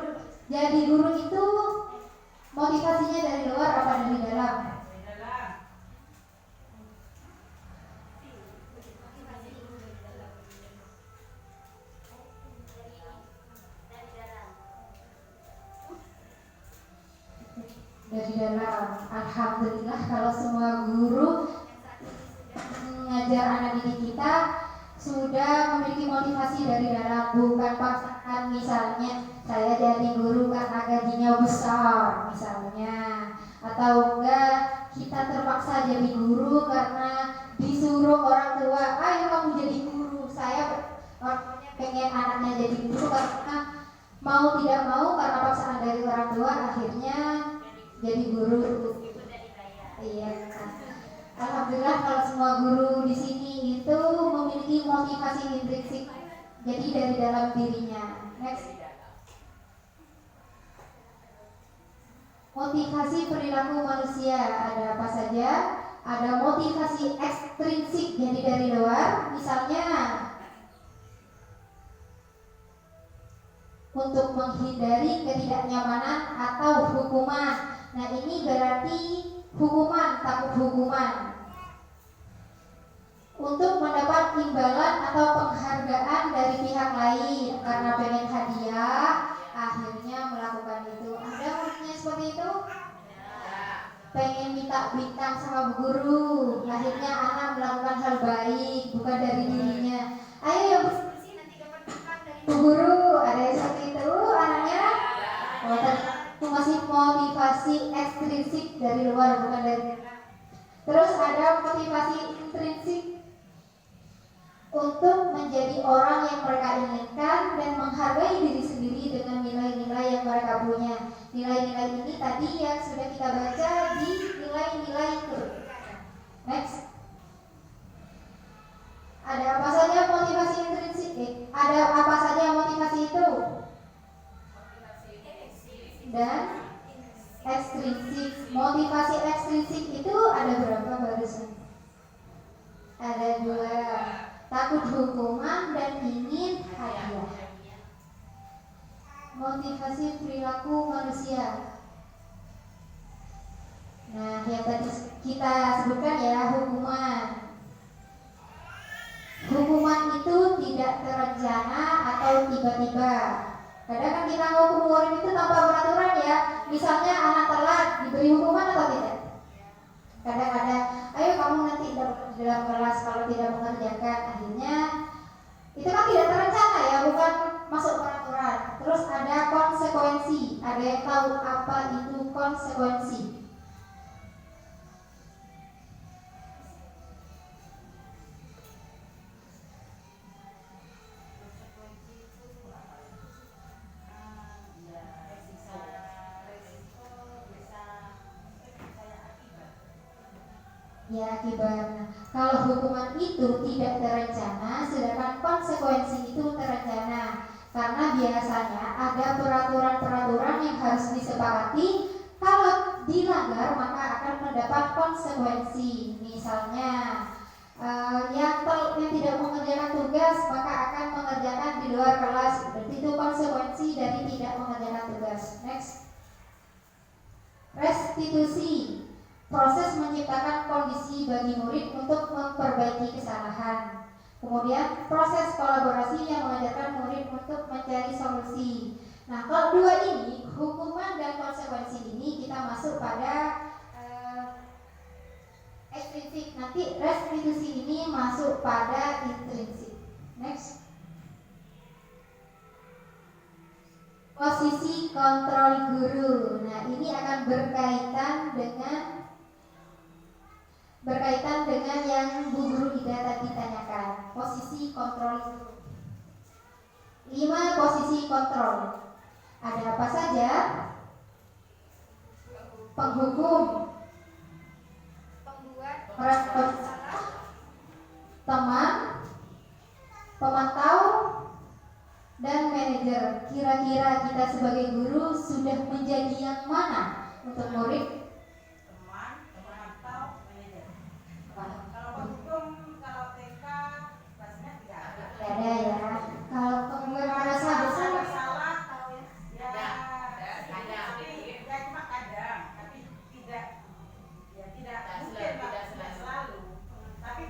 [SPEAKER 1] Jadi guru itu motivasinya dari luar apa dari dalam? Dari dalam. Alhamdulillah kalau semua guru mengajar anak didik kita sudah memiliki motivasi dari dalam, bukan paksaan. Misalnya saya jadi guru karena gajinya besar misalnya, atau enggak kita terpaksa jadi guru karena disuruh orang tua, ayo kamu jadi guru. Saya pengen anaknya jadi guru karena mau tidak mau, karena paksaan dari orang tua, akhirnya jadi guru. Iya. Alhamdulillah kalau semua guru di sini itu memiliki motivasi intrinsik, jadi dari dalam dirinya. Next. Motivasi perilaku manusia ada apa saja? Ada motivasi ekstrinsik, jadi dari luar, misalnya untuk menghindari ketidaknyamanan atau hukuman. Nah, ini berarti hukuman, takut hukuman. Untuk mendapat imbalan atau penghargaan dari pihak lain karena pengen hadiah, akhirnya melakukan itu. Ada muridnya seperti itu? Pengen minta bintang sama bu guru, akhirnya anak melakukan hal baik, bukan dari dirinya. Ayo yang bersih nanti dapat bintang dari bu guru. Ada yang seperti itu anaknya? Oh, itu masih motivasi ekstrinsik dari luar, bukan dari. Terus ada motivasi intrinsik, untuk menjadi orang yang mereka inginkan dan menghargai diri sendiri dengan nilai-nilai yang mereka punya. Nilai-nilai ini tadi yang sudah kita baca di nilai-nilai itu. Next. Ada apa saja motivasi intrinsik? Ada apa saja motivasi itu? Dan ekstrinsik. Motivasi ekstrinsik itu ada berapa barusan? Ada 2. Takut hukuman dan ingin hadiah. Motivasi perilaku manusia. Nah, yang tadi kita sebutkan ya, hukuman. Hukuman itu tidak terencana atau tiba-tiba. Kadang kan kita hukum murid itu tanpa peraturan ya. Misalnya anak telat, diberi hukuman atau tidak? Kadang ada, ayo kamu nanti di dalam kelas kalau tidak mengerjakan, akhirnya itu kan tidak terencana ya, bukan masuk peraturan. Terus ada konsekuensi. Ada yang tahu apa itu konsekuensi? Ya, akibat. Kalau hukuman itu tidak terencana, sedangkan konsekuensi itu terencana. Karena biasanya ada peraturan-peraturan yang harus disepakati. Kalau dilanggar maka akan mendapat konsekuensi. Misalnya, yang tidak mengerjakan tugas maka akan mengerjakan di luar kelas. Berarti itu konsekuensi dari tidak mengerjakan tugas. Next. Restitusi. Proses menciptakan kondisi bagi murid untuk memperbaiki kesalahan. Kemudian proses kolaborasi yang mengajarkan murid untuk mencari solusi. Nah, kalau dua ini, hukuman dan konsekuensi ini, kita masuk pada ekstrinsik. Nanti restitusi ini masuk pada intrinsik. Next. Posisi kontrol guru. Nah, ini akan berkaitan dengan yang Bu Guru Ida tadi tanyakan. Posisi kontrol guru. 5 posisi kontrol. Ada apa saja? Penghukum,
[SPEAKER 4] Pembuat
[SPEAKER 1] masalah, teman, pemantau, dan manajer. Kira-kira kita sebagai guru sudah menjadi yang mana untuk murid?
[SPEAKER 3] Teman, pemantau, manajer. Kalau penghukum, kalau TK, pastinya tidak ada.
[SPEAKER 1] Tidak ada ya. Kalau pembuat merasa bersalah,
[SPEAKER 3] Bersalah,
[SPEAKER 4] tahu ya.
[SPEAKER 3] ya, tapi ya cuma kadang, tapi tidak mungkin tidak selalu. Tapi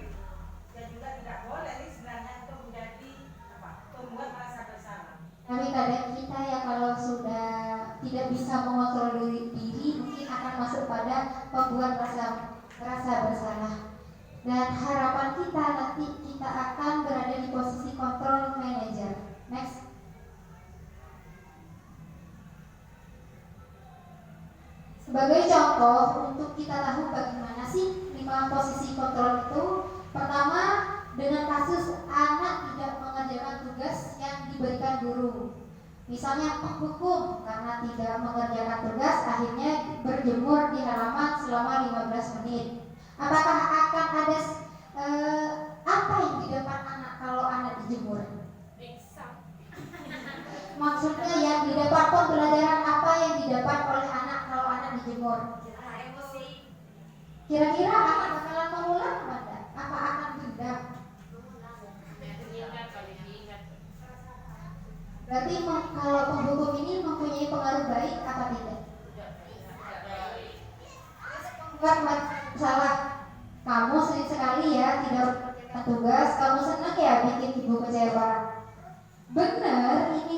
[SPEAKER 3] ya juga tidak boleh ini sebenarnya untuk menjadi pembuat merasa bersalah.
[SPEAKER 1] tapi kadang kita ya kalau sudah tidak bisa mengontrol diri mungkin akan masuk pada pembuat rasa bersalah. Dan harapan kita nanti kita akan berada di posisi kontrol manager. Next. Sebagai contoh untuk kita tahu bagaimana sih 5 posisi kontrol itu. Pertama, dengan kasus anak tidak mengerjakan tugas yang diberikan guru. Misalnya penghukum karena tidak mengerjakan tugas akhirnya berjemur di halaman selama 15 menit. Apakah akan ada apa yang didapat anak kalau anak dijemur? Maksudnya yang didapat pembelajaran apa yang didapat oleh anak kalau anak dijemur?
[SPEAKER 4] Emosi.
[SPEAKER 1] Kira-kira anak bakalan mengulang apa akan dendam? Berarti kalau penghukum ini mempunyai pengaruh baik apa tidak? Pembuat masalah. Kamu sering sekali ya tidak mengerjakan tugas, kamu senang ya bikin ibu kecewa. Benar, ini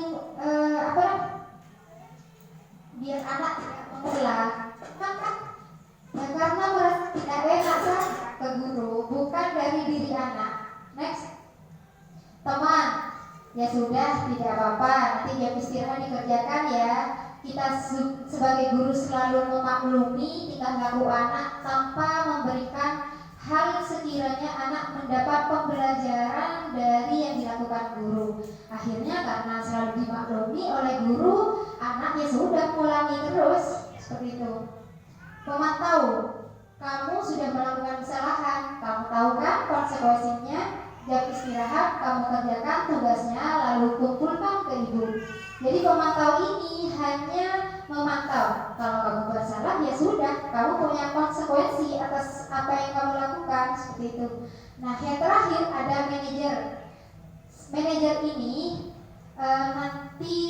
[SPEAKER 1] biar anak tidak mengulang. Ya karena merasa tidak enak ke guru, bukan dari diri anak. Next. Teman. Ya sudah, tidak apa-apa, nanti jam istirahat dikerjakan ya. Kita sebagai guru selalu memaklumi tingkah laku anak tanpa memberikan hal sekiranya anak mendapat pembelajaran dari yang dilakukan guru. Akhirnya karena selalu dimaklumi oleh guru, anak ya sudah ulangi terus seperti itu. Pemantau, kamu sudah melakukan kesalahan, kamu tahu kan konsekuensinya. Jam istirahat kamu kerjakan tugasnya lalu kumpulkan ke ibu. Jadi pemantau ini hanya memantau. Kalau kamu bersalah ya sudah, kamu punya konsekuensi atas apa yang kamu lakukan seperti itu. Nah, yang terakhir ada manajer. Manajer ini nanti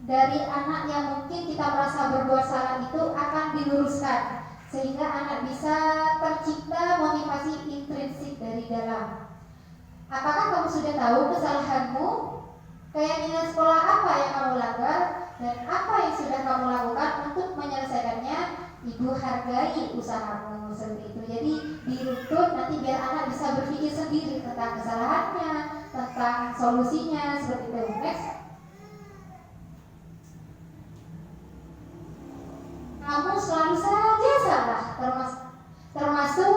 [SPEAKER 1] dari anak yang mungkin kita merasa berbuat salah itu akan diluruskan sehingga anak bisa tercipta motivasi intrinsik dari dalam. Apakah kamu sudah tahu kesalahanmu? Keyakinan sekolah apa yang kamu langgar dan apa yang sudah kamu lakukan untuk menyelesaikannya? Ibu hargai usahamu seperti itu. Jadi diruntut nanti biar anak bisa berpikir sendiri tentang kesalahannya, tentang solusinya seperti itu. Next. Kamu selalu saja salah, termasuk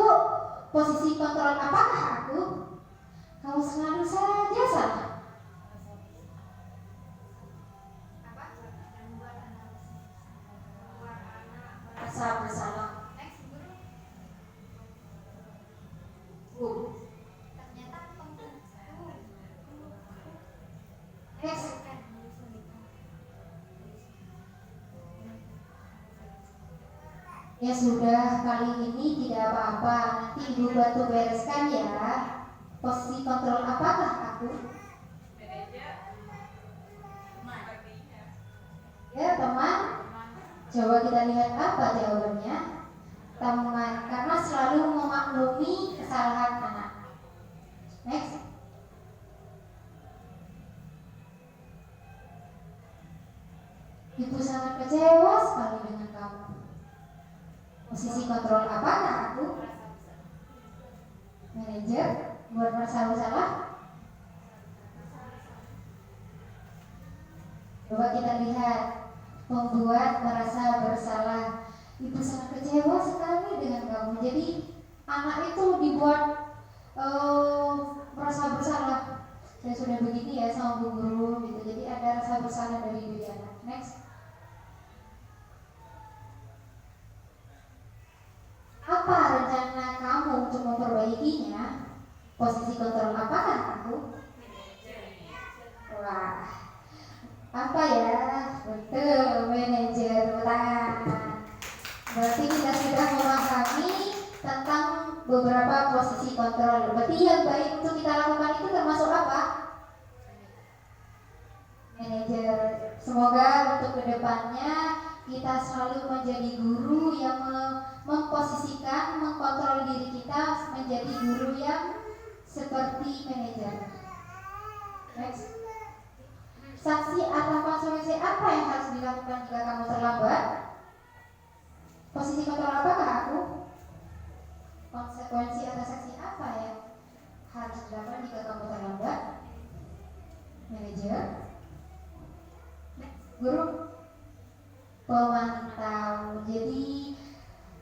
[SPEAKER 1] posisi kontrol. Apakah aku? Kamu selalu saja salah. Merasa bersalah. Ya sudah, kali ini tidak apa-apa. Nanti ibu bantu bereskan ya. Posisi kontrol apakah aku? Ya teman. Coba kita lihat apa jawabannya. Teman, karena selalu memaklumi kesalahan anak. Next. Ibu sangat kecewa sekali dengan kamu. Posisi kontrol apakah aku? Manajer, buat merasa bersalah? Coba kita lihat. Membuat merasa bersalah. Ibu sangat kecewa sekali dengan kamu. Jadi anak itu dibuat merasa bersalah. Saya sudah begini ya sama bu guru gitu. Jadi ada rasa bersalah dari ibu anak. Next. Apa rencana kamu untuk memperbaikinya? Posisi kontrol apakah aku? Wah, apa ya? Betul, manajer tangan. Berarti kita sudah memahami tentang beberapa posisi kontrol. Berarti yang baik untuk kita lakukan itu termasuk apa? Manajer. Semoga untuk kedepannya kita selalu menjadi guru yang memposisikan, mengkontrol diri kita menjadi guru yang seperti manajer. Next. Saksi atau konsekuensi apa yang harus dilakukan jika kamu terlambat? Posisi kontrol apakah aku? Konsekuensi atau saksi apa yang harus dilakukan jika kamu terlambat? Manajer. Guru. Pemantau. Jadi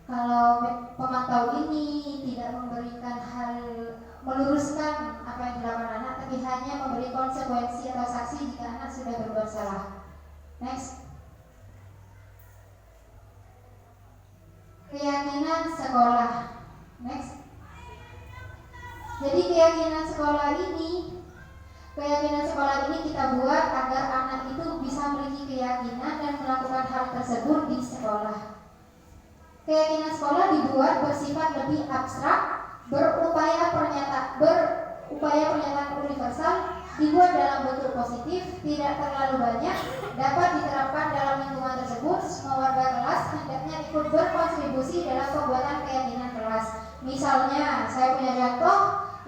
[SPEAKER 1] kalau pemantau ini tidak memberikan meluruskan apa yang dilakukan anak, tapi hanya memberi konsekuensi atau saksi jika anak sudah berbuat salah. Next. Keyakinan sekolah. Next. Jadi keyakinan sekolah ini kita buat agar anak itu bisa memiliki keyakinan dan melakukan hal tersebut di sekolah. Keyakinan sekolah dibuat bersifat lebih abstrak, berupaya pernyataan universal, dibuat dalam bentuk positif, tidak terlalu banyak, dapat diterapkan dalam lingkungan tersebut. Semua warga kelas hendaknya ikut berkontribusi dalam pembuatan keyakinan kelas. Misalnya, saya punya contoh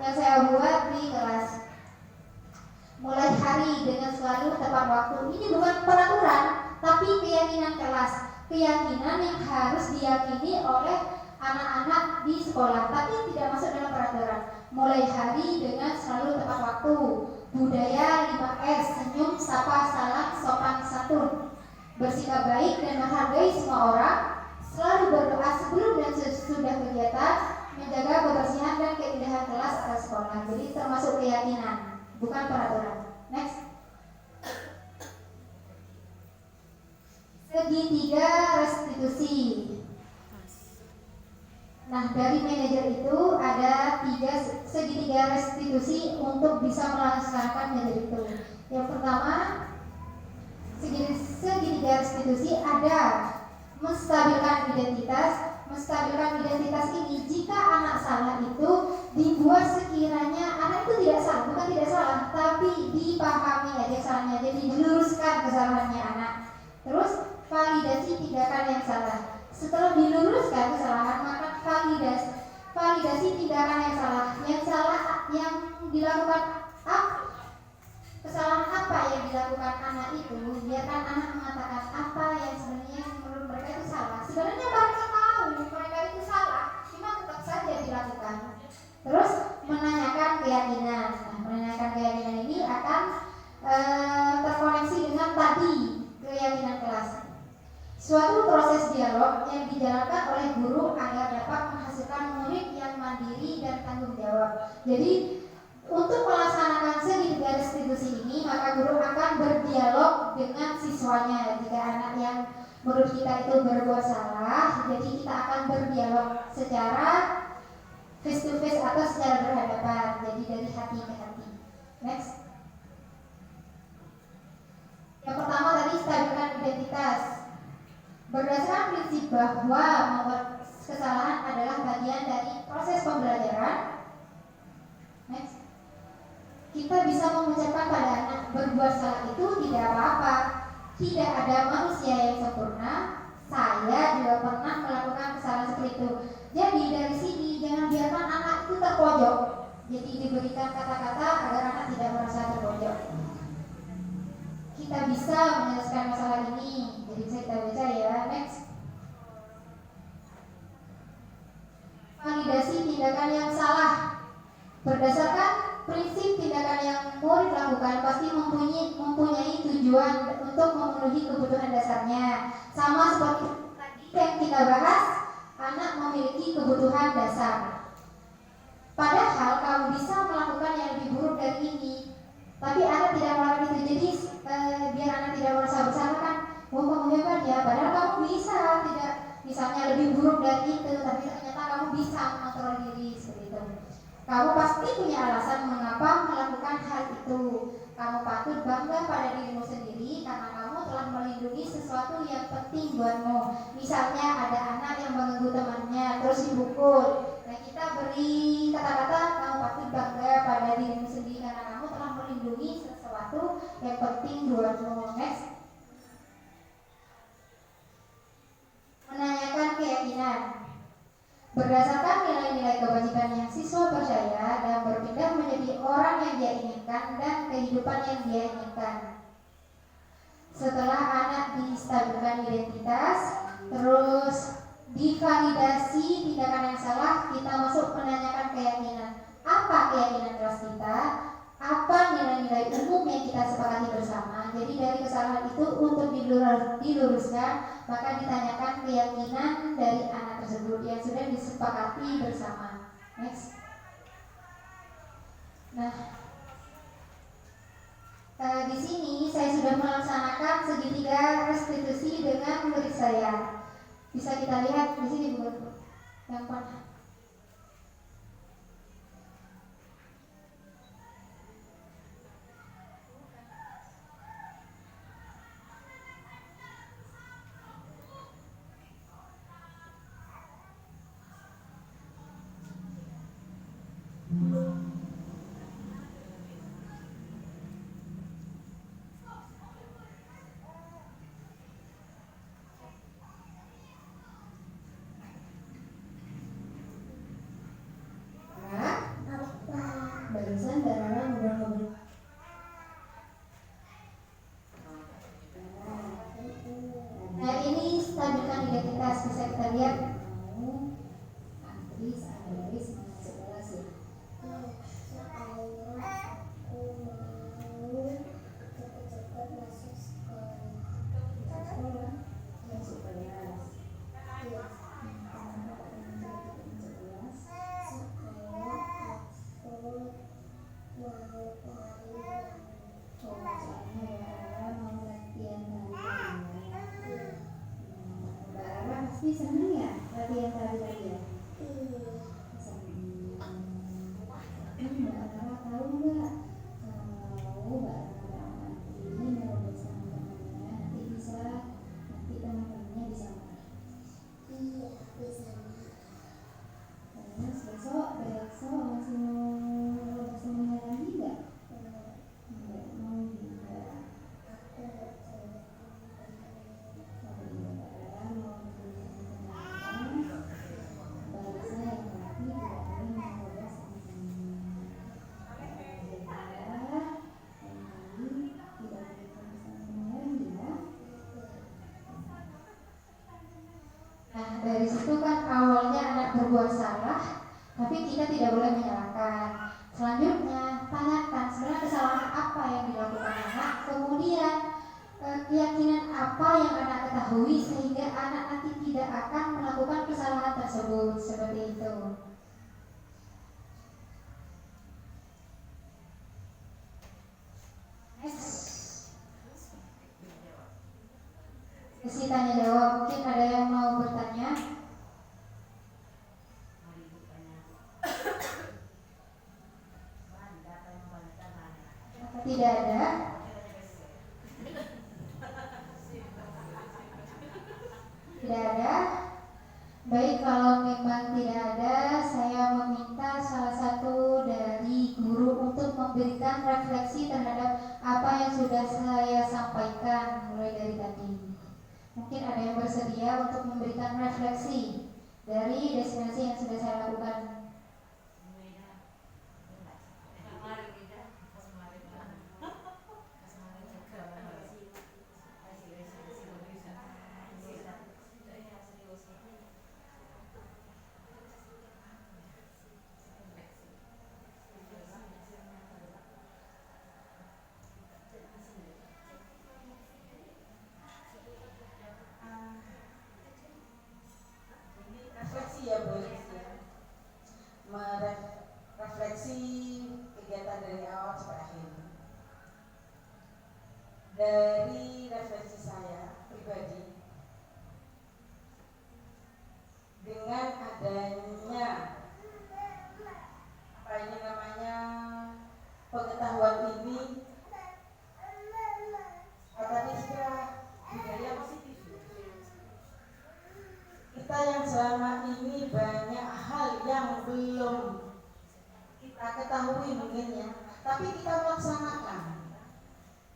[SPEAKER 1] yang saya buat di kelas. Mulai hari dengan selalu tepat waktu. Ini bukan peraturan, tapi keyakinan kelas. Keyakinan yang harus diyakini oleh anak-anak di sekolah, tapi tidak masuk dalam peraturan. Mulai hari dengan selalu tepat waktu. Budaya 5S, senyum, sapa, salam, sopan santun. Bersikap baik dan menghargai semua orang. Selalu berdoa sebelum dan sesudah kegiatan. Menjaga kebersihan dan keindahan kelas atau sekolah. Jadi termasuk keyakinan, bukan peraturan. Next. Segitiga restitusi. Nah, dari manajer itu ada segitiga restitusi untuk bisa melaksanakan manajer itu. Yang pertama, segitiga restitusi ada menstabilkan identitas. Menstabilkan identitas ini, jika anak salah itu dibuat sekiranya anak itu tidak salah, bukan tidak salah, tapi dipahami aja salahnya, jadi diluruskan kesalahannya anak. Terus validasi tindakan yang salah. Setelah diluruskan kesalahan, maka validasi tindakan yang salah. Yang salah yang dilakukan kesalahan apa yang dilakukan anak itu, biarkan anak mengatakan apa yang sebenarnya menurut mereka itu salah. Sebenarnya mereka tahu mereka itu salah, cuma tetap saja dilakukan. Terus menanyakan keyakinan. Nah, menanyakan keyakinan ini akan terkoneksi dengan tadi keyakinan kelas. Suatu proses dialog yang dijalankan oleh guru agar dapat menghasilkan murid yang mandiri dan tanggung jawab. Jadi untuk melaksanakan segitiga restitusi ini, maka guru akan berdialog dengan siswanya. Jika anak yang menurut kita itu berbuat salah, jadi kita akan berdialog secara face to face atau secara berhadapan. Jadi dari hati ke hati. Next. Yang pertama tadi stabilkan identitas. Berdasarkan prinsip bahwa membuat kesalahan adalah bagian dari proses pembelajaran, next, kita bisa mengucapkan pada anak berbuat salah itu tidak apa-apa. Tidak ada manusia yang sempurna. Saya juga pernah melakukan kesalahan seperti itu. Jadi dari sini jangan biarkan anak itu terpojok. Jadi diberikan kata-kata agar anak tidak merasa terpojok. Kita bisa menyelesaikan masalah ini. Jadi bisa kita baca ya. Next. Validasi tindakan yang salah. Berdasarkan prinsip tindakan yang murid lakukan pasti mempunyai tujuan untuk memenuhi kebutuhan dasarnya. Sama seperti tadi yang kita bahas, anak memiliki kebutuhan dasar. Padahal kamu bisa melakukan yang lebih buruk dari ini, tapi anak tidak melakukan itu. Jadi biar anak tidak merasa bersalah kan, kamu hebat ya. Padahal kamu bisa tidak, misalnya lebih buruk dari itu, tapi ternyata kamu bisa mengontrol diri seperti itu. Kamu pasti punya alasan mengapa melakukan hal itu. Kamu patut bangga pada dirimu sendiri karena kamu telah melindungi sesuatu yang penting buatmu. Misalnya ada anak yang mengganggu temannya terus dipukul. Nah kita beri kata-kata kamu patut bangga pada dirimu sendiri karena kamu telah melindungi sesuatu yang penting buatmu. Next. Menanyakan keyakinan. Berdasarkan nilai-nilai kebajikan yang siswa percaya dan berpindah menjadi orang yang dia inginkan dan kehidupan yang dia inginkan. Setelah anak distabilkan identitas, terus divalidasi tindakan yang salah, kita masuk menanyakan keyakinan. Apa keyakinan kelas kita? Apa nilai-nilai umum yang kita sepakati bersama? Jadi dari kesalahan itu untuk diluruskan, maka ditanyakan keyakinan dari anak tersebut yang sudah disepakati bersama. Next. Nah, di sini saya sudah melaksanakan segitiga restitusi dengan murid saya. Bisa kita lihat di sini Bu. Yang mana? Barusan Darana ngobrol-ngobrol. Nah ini stabilkan identitas, bisa kita lihat. Antri Andris masuk kelas ya. Cepat-cepat masuk sekolah. Masuk kelas. Pasti seneng ya latihan tadi ya? Seneng. Mbak Rara tahu nggak kalau Mbak Rara ini mau bersama temannya nanti teman-temannya bisa marah. Iya bisa. Terus besok masih mau bersemuanya lagi nggak? Nggak mau juga. Dari situ kan awalnya anak berbuat salah, tapi kita tidak boleh menyalahkan. Selanjutnya tanyakan sebenarnya kesalahan apa yang dilakukan anak, kemudian keyakinan apa yang anak ketahui sehingga anak nanti tidak akan melakukan kesalahan tersebut, seperti itu. Sesi tanya jawab, mungkin ada yang mau bertanya? Tidak ada. Baik, kalau memang tidak ada, saya meminta salah satu dari guru untuk memberikan refleksi terhadap apa yang sudah saya sampaikan mulai dari tadi. Mungkin ada yang bersedia untuk memberikan refleksi dari destinasi yang sudah saya lakukan.
[SPEAKER 6] Refleksi ya Bu Elis ya. Merefleksi kegiatan dari awal sampai akhir. Dari refleksi saya pribadi, dengan adanya apa ini namanya pengetahuan ini, tadi sudah budaya positif. Kita yang selama ini banyak hal yang belum kita ketahui mungkin ya, tapi kita melaksanakan.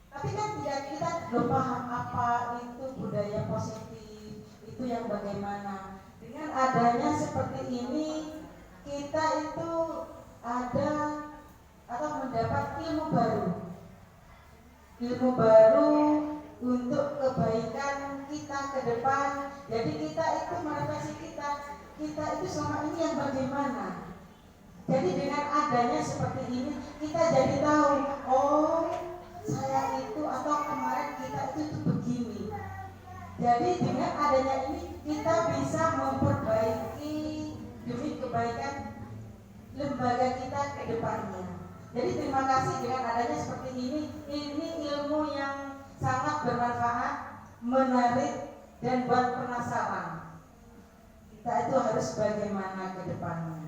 [SPEAKER 6] Tapi kan tidak, kita belum paham apa itu budaya positif, itu yang bagaimana. Dengan adanya seperti ini, kita itu ada atau mendapat ilmu baru untuk kebaikan kita ke depan. Jadi kita itu merefleksi kita itu selama ini yang bagaimana. Jadi dengan adanya seperti ini, kita jadi tahu, oh saya itu atau kemarin kita itu begini. Jadi dengan adanya ini kita bisa memperbaiki demi kebaikan lembaga kita ke depannya. Jadi terima kasih dengan adanya seperti ini ilmu yang sangat bermanfaat, menarik, dan buat penasaran. Kita itu harus bagaimana ke depannya.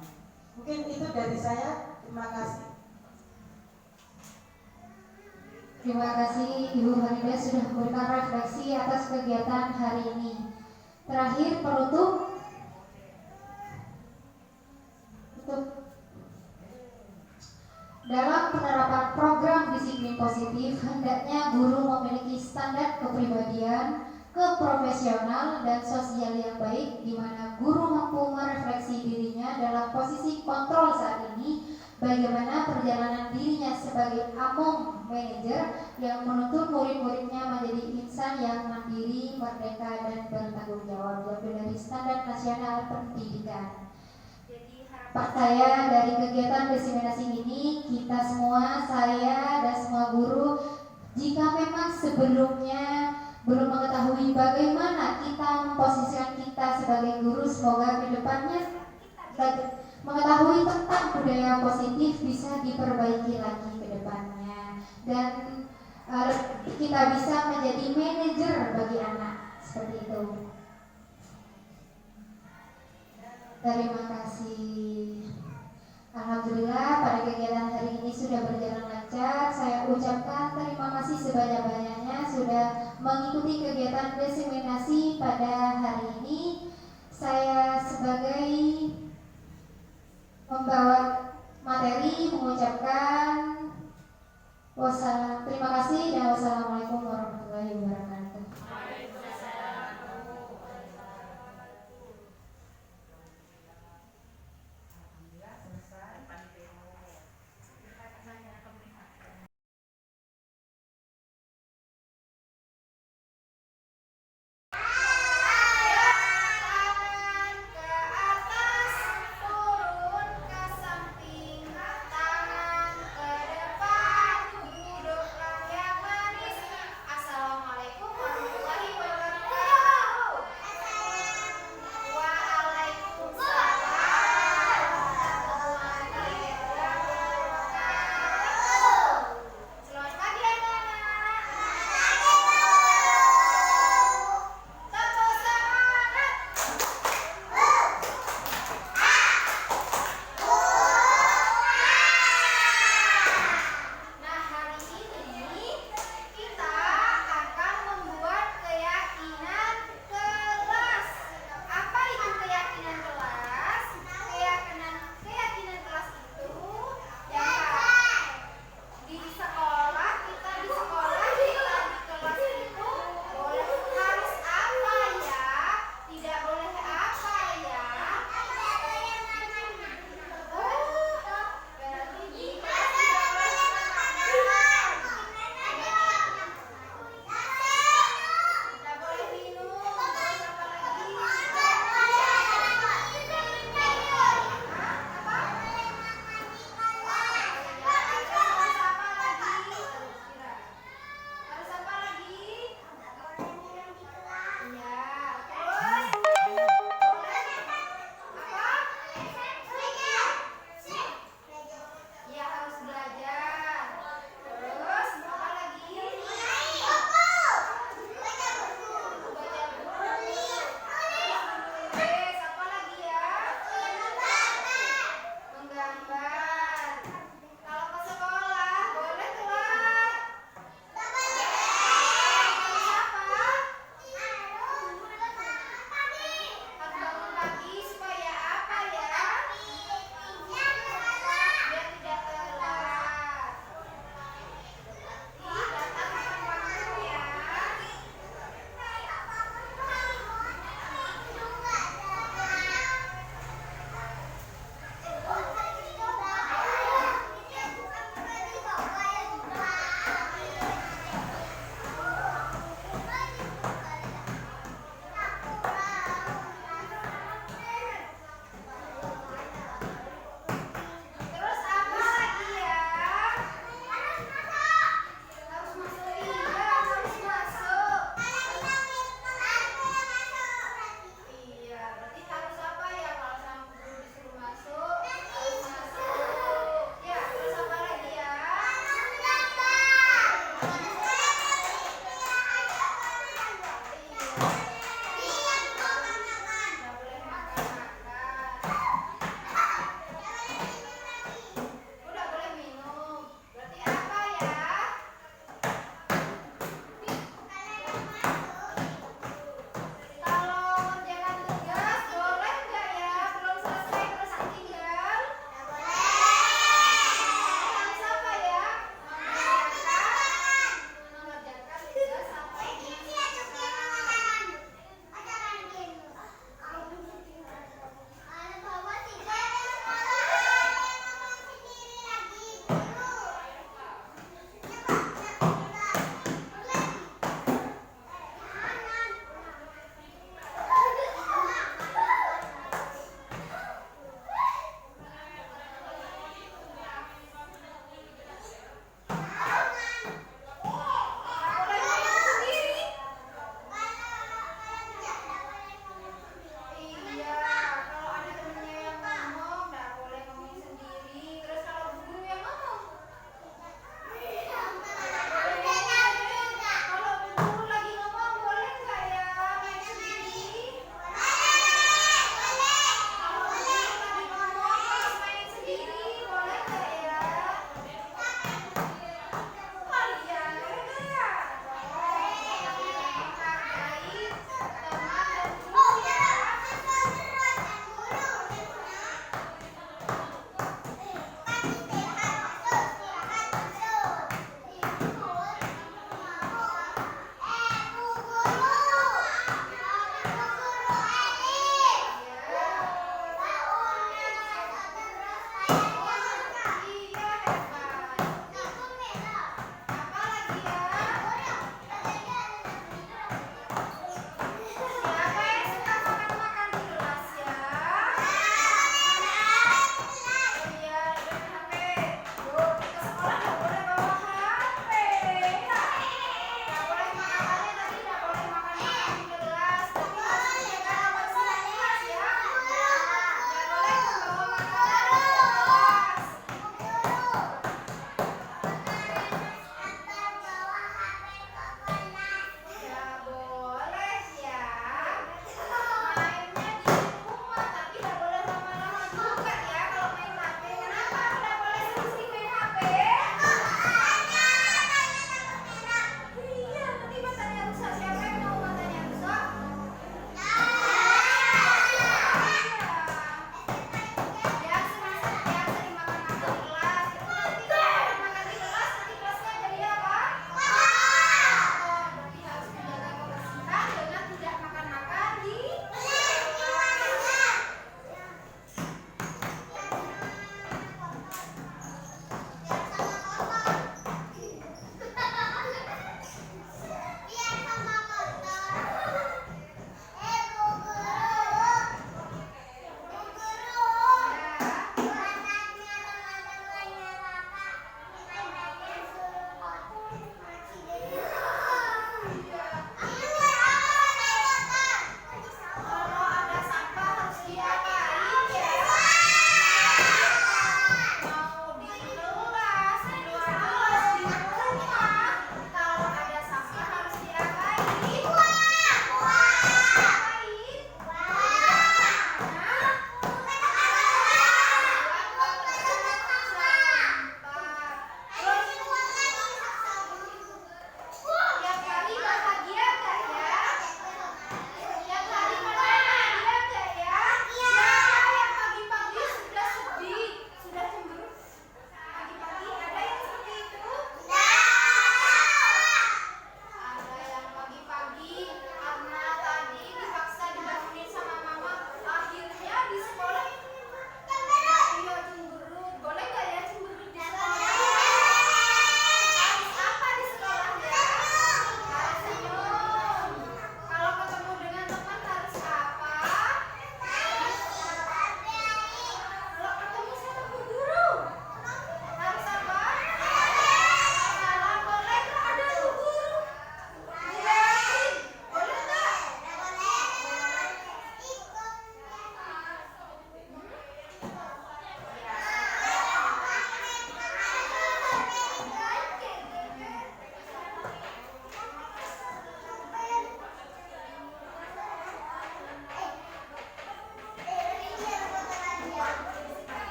[SPEAKER 6] Mungkin itu dari saya. Terima kasih.
[SPEAKER 1] Terima kasih Ibu Farida sudah memberikan refleksi atas kegiatan hari ini. Terakhir penutup. Dalam penerapan program disiplin positif, hendaknya guru memiliki standar kepribadian, keprofesional, dan sosial yang baik, di mana guru mampu merefleksi dirinya dalam posisi kontrol saat ini, bagaimana perjalanan dirinya sebagai among manajer yang menuntut murid-muridnya menjadi insan yang mandiri, merdeka, dan bertanggung jawab dari standar nasional pendidikan. Pak, saya dari kegiatan diseminasi ini, kita semua, saya dan semua guru, jika memang sebelumnya belum mengetahui bagaimana kita memposisikan kita sebagai guru, semoga kedepannya mengetahui tentang budaya positif bisa diperbaiki lagi ke depannya, dan kita bisa menjadi manajer bagi anak, seperti itu. Terima kasih. Alhamdulillah pada kegiatan hari ini sudah berjalan lancar. Saya ucapkan terima kasih sebanyak-banyaknya sudah mengikuti kegiatan diseminasi pada hari ini. Saya sebagai membawa materi mengucapkan terima kasih dan wassalamualaikum warahmatullahi wabarakatuh.
[SPEAKER 4] Assalamualaikum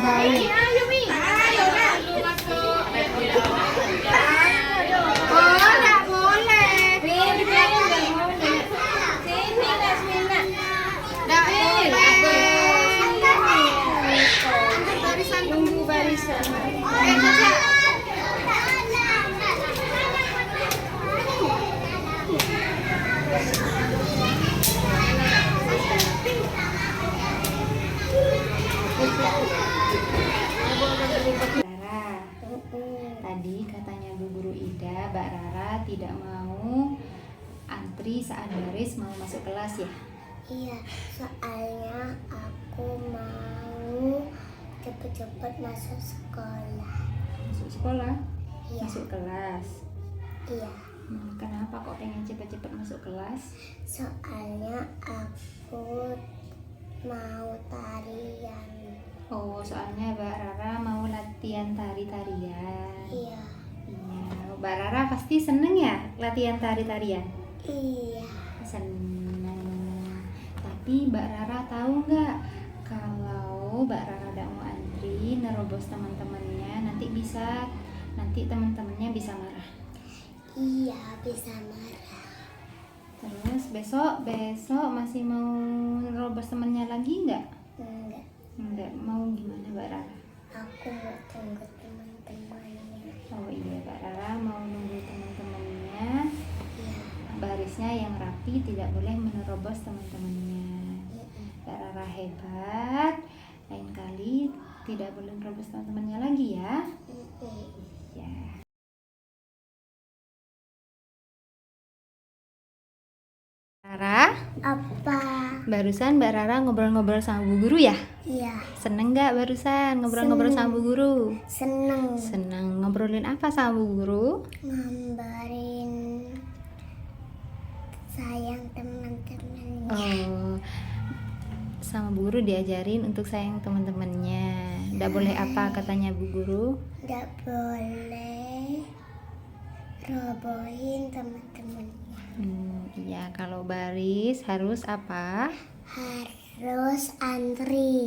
[SPEAKER 1] sekali. Rara, tadi katanya Bu Guru Ida, Mbak Rara tidak mau antri saat baris mau masuk kelas ya?
[SPEAKER 7] Iya, soalnya aku mau cepet-cepet masuk sekolah.
[SPEAKER 1] Masuk sekolah?
[SPEAKER 7] Iya.
[SPEAKER 1] Masuk kelas?
[SPEAKER 7] Iya,
[SPEAKER 1] Kenapa kok pengen cepet-cepet masuk kelas?
[SPEAKER 7] soalnya aku mau tarian.
[SPEAKER 1] Oh, soalnya Mbak Rara mau latihan tari-tarian.
[SPEAKER 7] Iya,
[SPEAKER 1] Iya, Mbak Rara pasti seneng ya latihan tari-tarian?
[SPEAKER 7] iya.
[SPEAKER 1] Seneng. Tapi Mbak Rara tahu nggak kalau Mbak Rara tidak mau antri nerobos teman-temannya nanti teman-temannya bisa marah.
[SPEAKER 7] Iya, bisa marah.
[SPEAKER 1] Terus besok masih mau nerobos temannya lagi nggak?
[SPEAKER 7] Enggak,
[SPEAKER 1] Nggak mau gimana Mbak Rara?
[SPEAKER 7] aku mau tunggu teman-temannya.
[SPEAKER 1] Oh iya, Mbak Rara mau nunggu teman-temannya.
[SPEAKER 7] Iya.
[SPEAKER 1] Barisnya yang rapi, tidak boleh menerobos teman-temannya. Mbak Rara hebat. Lain kali tidak boleh menerobos teman-temannya lagi ya. Ya. Rara,
[SPEAKER 7] Apa?
[SPEAKER 1] barusan Mbak Rara ngobrol-ngobrol sama Bu Guru ya?
[SPEAKER 7] Iya,
[SPEAKER 1] Seneng nggak barusan ngobrol-ngobrol sama Bu Guru?
[SPEAKER 7] seneng
[SPEAKER 1] Seneng. Ngobrolin apa sama Bu Guru?
[SPEAKER 7] ngambarin sayang teman-temannya.
[SPEAKER 1] Oh, sama Bu Guru diajarin untuk sayang teman-temannya. Nggak boleh apa katanya Bu Guru?
[SPEAKER 7] Nggak boleh robohin teman-temannya.
[SPEAKER 1] Iya, kalau baris harus apa?
[SPEAKER 7] Harus antri.